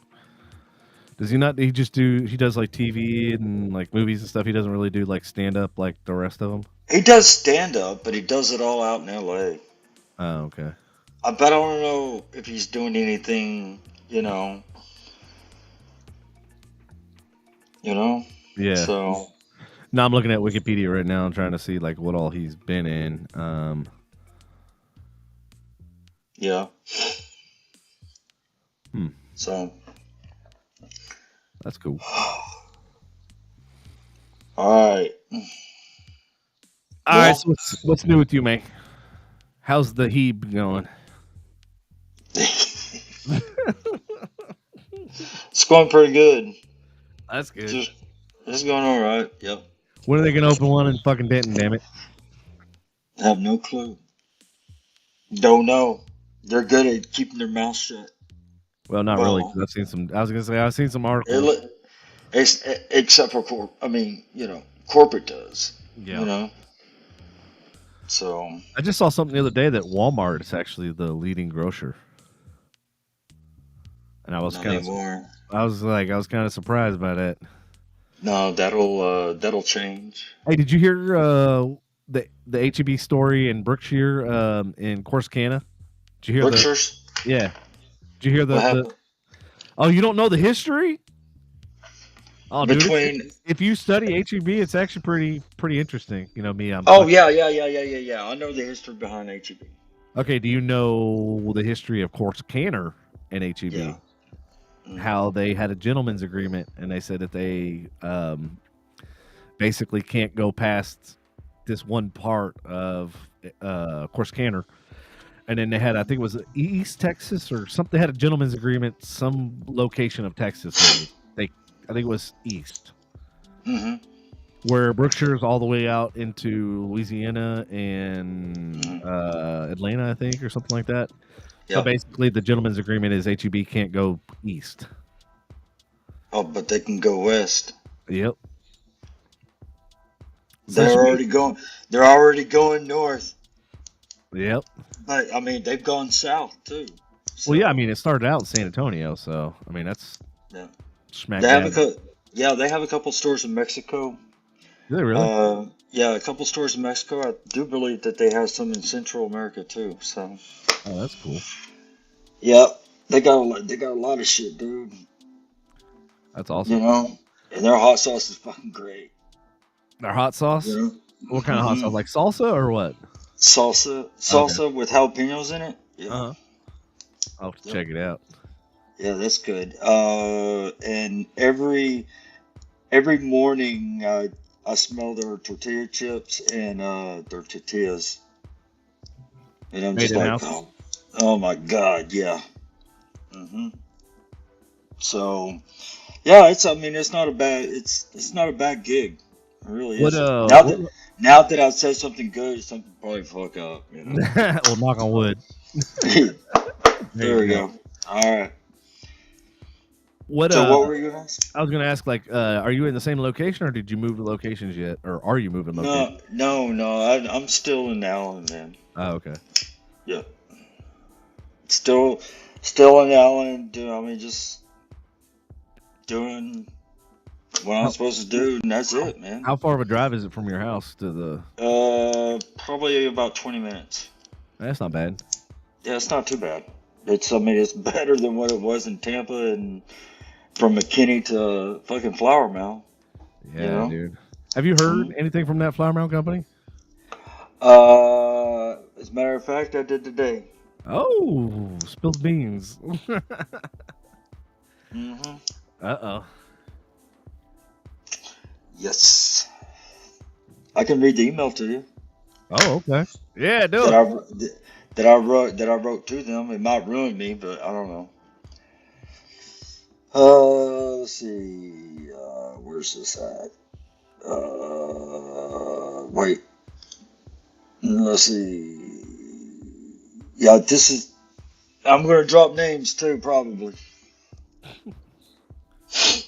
Does he not? He does like TV and like movies and stuff. He doesn't really do like stand up like the rest of them. he does stand up, but he does it all out in LA. Oh, okay. But I don't know if he's doing anything, you know. Yeah. So, No, I'm looking at Wikipedia right now. I'm trying to see like what all he's been in. yeah. Hmm. So, That's cool. all right. All right. So what's new with you, man? How's the heap going? It's going pretty good. That's good. It's going all right. Yep. When are they gonna open one in fucking Denton? Damn it! Have no clue. Don't know. They're good at keeping their mouth shut. Well, not really. 'Cause I've seen some. I was gonna say I've seen some articles. Except for corporate does. Yeah. You know. So. I just saw something the other day that Walmart is actually the leading grocer, and I was Not kind of. anymore. I was kind of surprised by that. No, that'll change. Hey, did you hear the HEB story in Brookshire in Corsicana? Did you hear Berkshire's? Yeah. Did you hear What happened? Oh, you don't know the history? Oh, dude, Between. if you study HEB, it's actually pretty interesting. You know me. Oh yeah. I know the history behind HEB. Okay, do you know the history of Corsicana and HEB? Yeah. How they had a gentleman's agreement, and they said that they basically can't go past this one part of Corsicana. And then they had, I think it was East Texas or something. They had a gentleman's agreement, some location of Texas. I think it was East. Mm-hmm. Where Brookshire is all the way out into Louisiana and Atlanta, I think, or something like that. So Yep. basically, the gentleman's agreement is HEB can't go east. Oh, but they can go west. Yep. They're already going north. Yep. But I mean, they've gone south too. So, Well, yeah. I mean, it started out in San Antonio, so I mean that's yeah. smack They have dab. they have a couple stores in Mexico. Do they really? Yeah, a couple stores in Mexico. I do believe that they have some in Central America too. So, Oh, that's cool. yep. they got a lot of shit, dude. That's You awesome. know, and their hot sauce is fucking great. Their hot sauce. You know, What kind of hot sauce? hmm Like salsa or what? salsa, Okay. salsa with jalapenos in it. Uh Yeah, huh. I'll have to yep, check it out. yeah, that's good. And every morning I smell their tortilla chips and their tortillas, and I'm Made just in like, house. oh my god, yeah. hmm So yeah, it's I mean it's not a bad gig. It really What isn't. Now what? that now that I've said something good, something probably fuck up, you know. Well, knock on wood. There There you we go. go. All right. What So what were you gonna ask? I was gonna ask, like, are you in the same location or did you move locations yet, or are you moving locations? No. I'm still in Allen, man. Oh, okay. Yeah, still, still in Allen. I mean, just doing what I'm How supposed to do, and that's how it, man. how far of a drive is it from your house to the? Probably about 20 minutes. That's not bad. Yeah, it's not too bad. I mean, it's better than what it was in Tampa and from McKinney to fucking Flower Mound, you Yeah, know? dude. Have you heard Mhm. anything from that flour mill company? As a matter of fact, I did today. Oh, spilled beans. hmm Uh-oh. Yes. I can read the email to you Oh, okay. Yeah, do that it. I wrote to them. It might ruin me, but I don't know. Let's see. Where's this at? Wait. Let's see. Yeah, this is. I'm gonna drop names too, probably,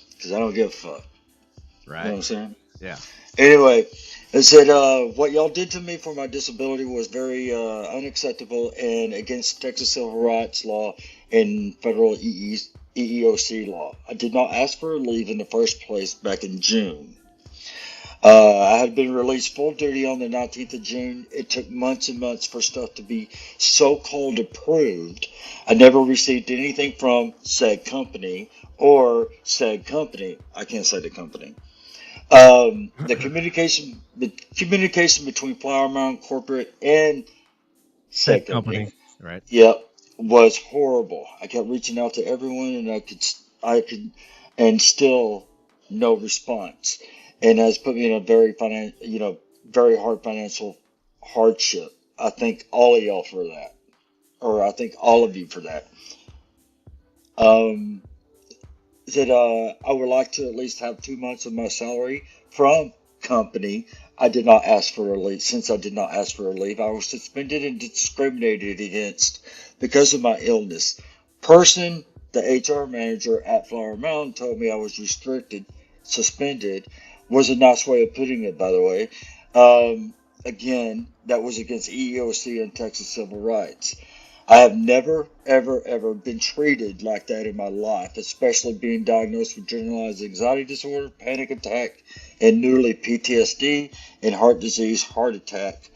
because I don't give a fuck. You know what Right. I'm saying? Yeah. Anyway, it said, what y'all did to me for my disability was very unacceptable and against Texas civil rights law and federal EEOC law. I did not ask for a leave in the first place back in June. I had been released full duty on the 19th of June. It took months and months for stuff to be so-called approved. I never received anything from said company or said company. I can't say the company. The communication between Flower Mound Corporate and Said said company. company, Right. yep, was horrible. I kept reaching out to everyone, and and still no response, and that's put me in a very hard financial hardship. I thank all of y'all for that, or I thank all of you for that. Um, that I would like to at least have 2 months of my salary from company. I did not ask for a leave. Since I did not ask for a leave, I was suspended and discriminated against because of my illness. The HR manager at Flower Mountain told me I was restricted, suspended, was a nice way of putting it, by the way. Again, that was against EEOC and Texas civil rights. I have never, ever, ever been treated like that in my life, especially being diagnosed with generalized anxiety disorder, panic attack, and newly PTSD and heart disease, heart attack.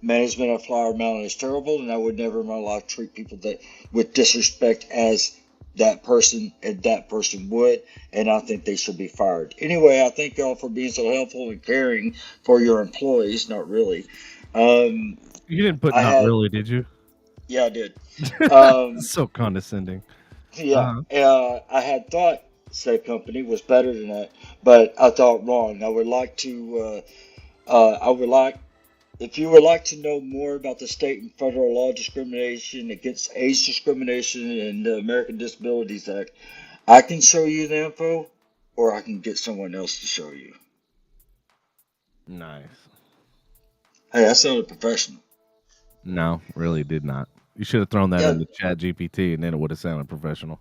Management at Flower Mountain is terrible, and I would never in my life treat people that with disrespect as that person and that person would, and I think they should be fired. Anyway, I thank y'all for being so helpful and caring for your employees. Not really. Um, You didn't put I not had, really, did you? yeah, I did. Um, So condescending. Yeah, Uh-huh. I had thought said company was better than that, but I thought wrong. I would like, if you would like to know more about the state and federal law discrimination against age discrimination and the American Disabilities Act, I can show you the info, or I can get someone else to show you. Nice. Hey, that sounded professional. No, really did not. You should have thrown that Yeah, into Chat GPT, and then it would have sounded professional.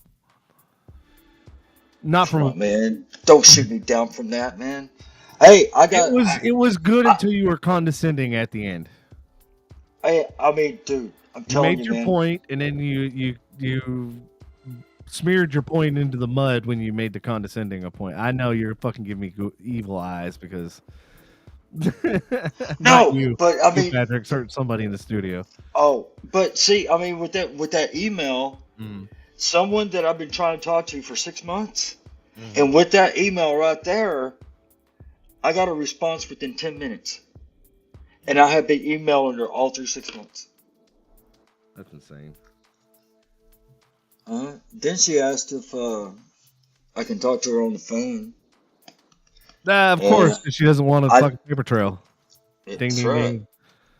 Not come from. on, man. Don't shoot me down from that, man. Hey, It was good until you were condescending at the end. I mean, dude, I'm You telling made you, your man. point, and then you smeared your point into the mud when you made the condescending a point. I know you're fucking giving me evil eyes because not No, you, but I you mean, Patrick, somebody in the studio. oh, but see, I mean, with that email, Mm. Someone that I've been trying to talk to for 6 months. Mm. And with that email right there, I got a response within 10 minutes. And I have been emailing her all through 6 months. That's insane. Then she asked if I can talk to her on the phone. Of course, 'cause she doesn't want a I- fucking paper trail. Ding, That's ding, right.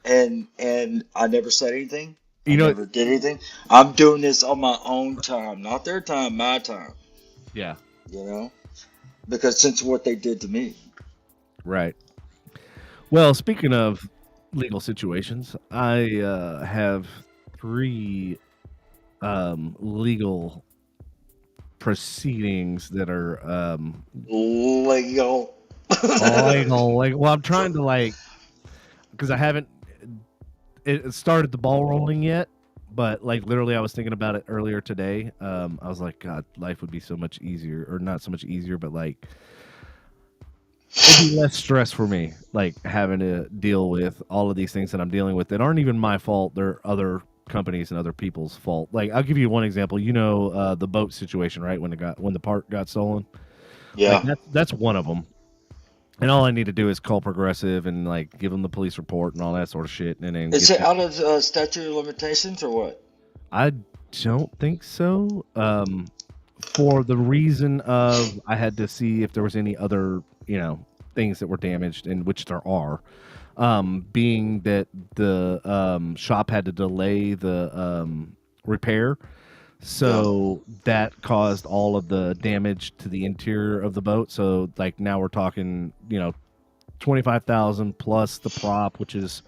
ding. And I never said anything. You I know, never did anything. I'm doing this on my own time, not their time, my time. yeah, You know, because since what they did to me. right. Well, speaking of legal situations, I have 3 legal proceedings that are Legal. legal. Like, well, I'm trying to because I haven't it started the ball rolling yet, but like literally, I was thinking about it earlier today. I was like, God, life would be so much easier, or not so much easier, but like it'd be less stress for me, like having to deal with all of these things that I'm dealing with that aren't even my fault. They're other companies and other people's fault. Like, I'll give you one example. The boat situation, right? When the part got stolen. Yeah. Like, that's one of them. And all I need to do is call Progressive and like give them the police report and all that sort of shit. And then Is it out of statute of limitations or what? I don't think so. For the reason of I had to see if there was any other, things that were damaged, and which there are. Being that the shop had to delay the repair, so that caused all of the damage to the interior of the boat. So like now we're talking, 25,000 plus the prop, which is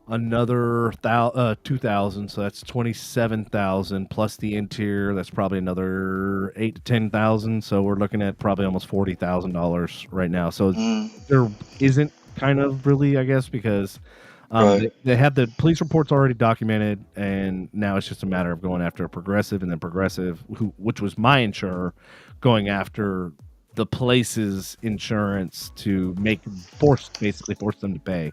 another 2,000, so that's 27,000 plus the interior. That's probably another 8 to 10,000. So we're looking at probably almost $40,000 right now. So there isn't kind of really, I guess, because they have the police reports already documented, and now it's just a matter of going after Progressive, and then Progressive, which was my insurer, going after the place's insurance to basically force them to pay.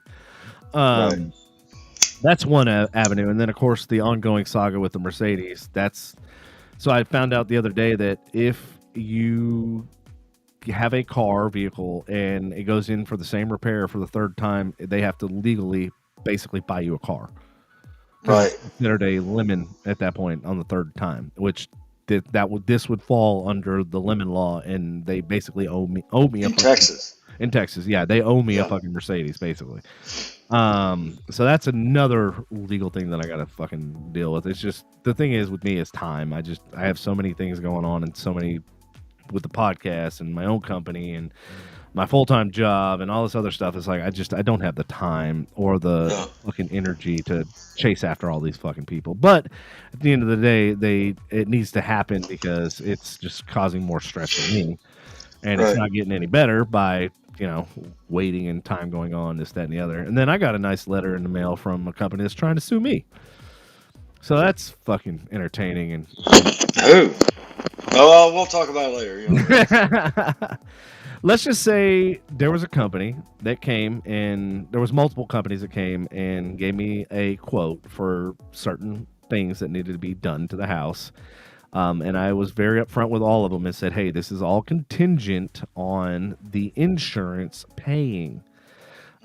That's one avenue, and then of course the ongoing saga with the Mercedes. So I found out the other day that if you have a vehicle and it goes in for the same repair for the third time, they have to legally basically buy you a car. Right. It's considered a lemon at that point on the third time, which this would fall under the lemon law, and they basically owe me in Texas. In Texas, yeah, they owe me a fucking Mercedes, basically. So that's another legal thing that I gotta fucking deal with. It's just, the thing is with me is time. I have so many things going on, and so many with the podcast and my own company and my full-time job and all this other stuff. It's like I don't have the time or the fucking energy to chase after all these fucking people. But at the end of the day, it needs to happen because it's just causing more stress for me, and it's not getting any better by waiting and time going on, this, that, and the other. And then I got a nice letter in the mail from a company that's trying to sue me. So that's fucking entertaining. And who? Oh, we'll talk about it later. Let's just say there was a company that came, and there was multiple companies that came and gave me a quote for certain things that needed to be done to the house. And I was very upfront with all of them and said, hey, this is all contingent on the insurance paying.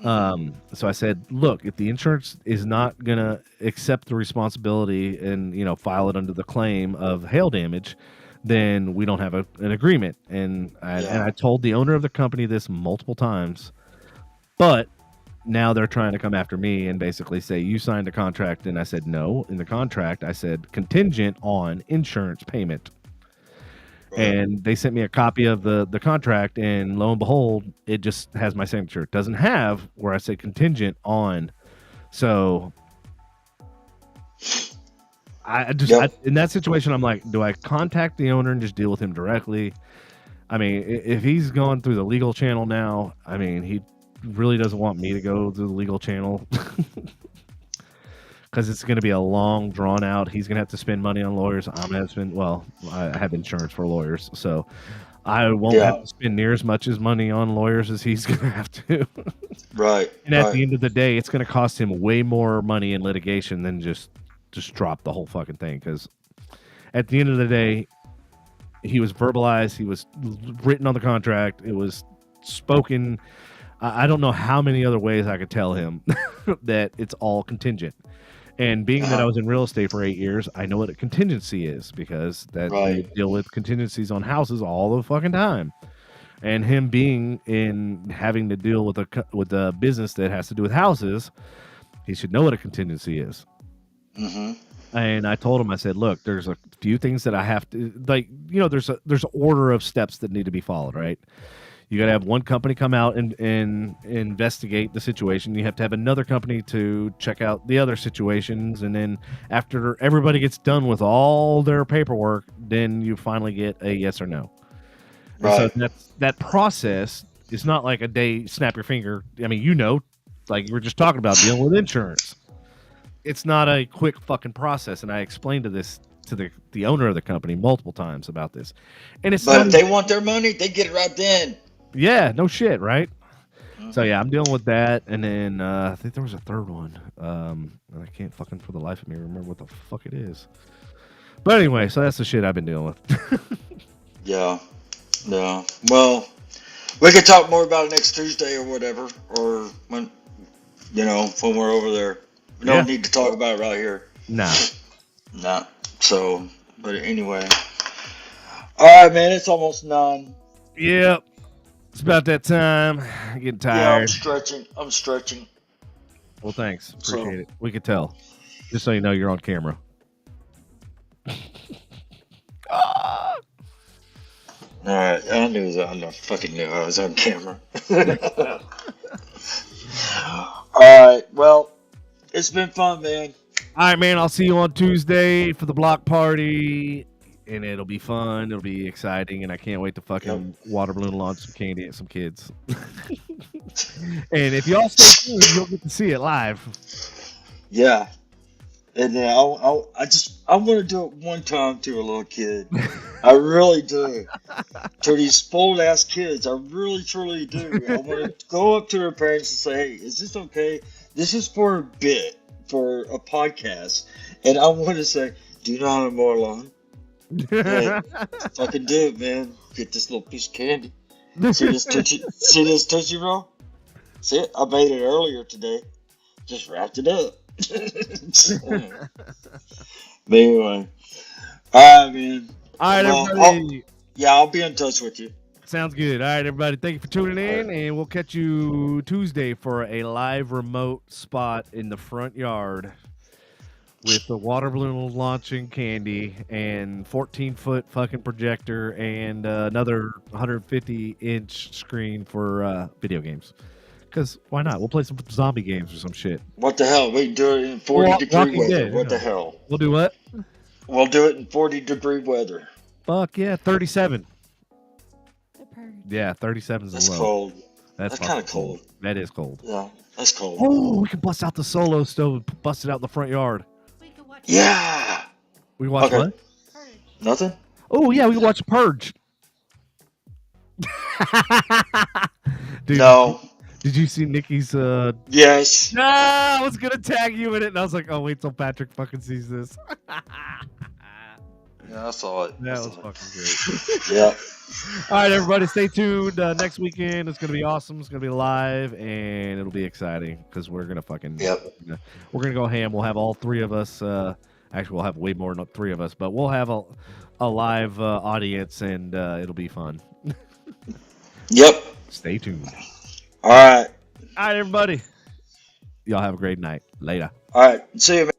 So I said, look, if the insurance is not going to accept the responsibility and, file it under the claim of hail damage, then we don't have an agreement. And I told the owner of the company this multiple times, but now they're trying to come after me and basically say, you signed a contract. And I said, no, in the contract, I said contingent on insurance payment. And they sent me a copy of the contract, and lo and behold, it just has my signature. It doesn't have where I say contingent on. So in that situation, I'm like, do I contact the owner and just deal with him directly? I mean, if he's gone through the legal channel now, I mean, he really doesn't want me to go through the legal channel because it's going to be a long, drawn out. He's going to have to spend money on lawyers. I'm going to have to spend, I have insurance for lawyers, so I won't have to spend near as much money on lawyers as he's going to have to. Right. And at the end of the day, it's going to cost him way more money in litigation than just drop the whole fucking thing, because at the end of the day, he was verbalized. He was written on the contract. It was spoken. I don't know how many other ways I could tell him that it's all contingent. And being that I was in real estate for 8 years, I know what a contingency is because they deal with contingencies on houses all the fucking time. And him being in having to deal with a business that has to do with houses, he should know what a contingency is. Mm-hmm. And I told him, I said, look, there's a few things that I have to, like, there's an order of steps that need to be followed, right? You got to have one company come out and investigate the situation. You have to have another company to check out the other situations. And then after everybody gets done with all their paperwork, then you finally get a yes or no. Right. So that process is not like a day, snap your finger. I mean, like you were just talking about dealing with insurance. It's not a quick fucking process. And I explained to the owner of the company multiple times about this. And it's but if they want their money, they get it right then. Yeah, no shit, right? So yeah, I'm dealing with that, and then I think there was a third one. I can't fucking for the life of me remember what the fuck it is. But anyway, so that's the shit I've been dealing with. Yeah. Well, we could talk more about it next Tuesday or whatever, or when we're over there. We don't need to talk about it right here. Nah. So, but anyway. All right, man. It's almost 9. Yep. It's about that time. I'm getting tired. Yeah, I'm stretching. Well, thanks. Appreciate it. We could tell. Just so you know, you're on camera. All right. I fucking knew I was on camera. All right. Well, it's been fun, man. All right, man. I'll see you on Tuesday for the block party. And it'll be fun. It'll be exciting. And I can't wait to fucking water balloon launch some candy at some kids. And if y'all stay tuned, you'll get to see it live. Yeah. And then I want to do it one time to a little kid. I really do. To these spoiled ass kids, I really truly do. I want to go up to their parents and say, "Hey, is this okay? This is for a bit, for a podcast." And I want to say, "Do you know how to mow a lawn? Hey, fucking do it, man. Get this little piece of candy. See this Tootsie Roll? See it? I made it earlier today. Just wrapped it up." But anyway. All right, man. All right, everybody. I'll be in touch with you. Sounds good. All right, everybody. Thank you for tuning in, and we'll catch you Tuesday for a live remote spot in the front yard with the water balloon launching candy and 14-foot fucking projector and another 150-inch screen for video games. Because why not? We'll play some zombie games or some shit. What the hell? We can do it in 40-degree weather. Dead, what the hell? We'll do what? We'll do it in 40-degree weather. Fuck yeah, 37. The purge. Yeah, 37 is That's low. cold. That's kind of cold. That is cold. Yeah, that's cold. Oh, we can bust out the solo stove and bust it out in the front yard. We could watch. Yeah. We can watch what? Purge. Nothing? Oh, yeah, we can watch Purge. Dude, No. Did you see Nikki's Yes. No, I was gonna tag you in it, and I was like, oh, wait till Patrick fucking sees this. Yeah, I saw it. That was fucking great. Yeah. All right, everybody, stay tuned. Next weekend, it's gonna be awesome. It's gonna be live, and it'll be exciting because we're gonna fucking we're gonna go ham. We'll have all three of us. Actually, we'll have way more than 3 of us, but we'll have a live audience, and it'll be fun. Yep. Stay tuned. All right. All right, everybody. Y'all have a great night. Later. All right. See you, man.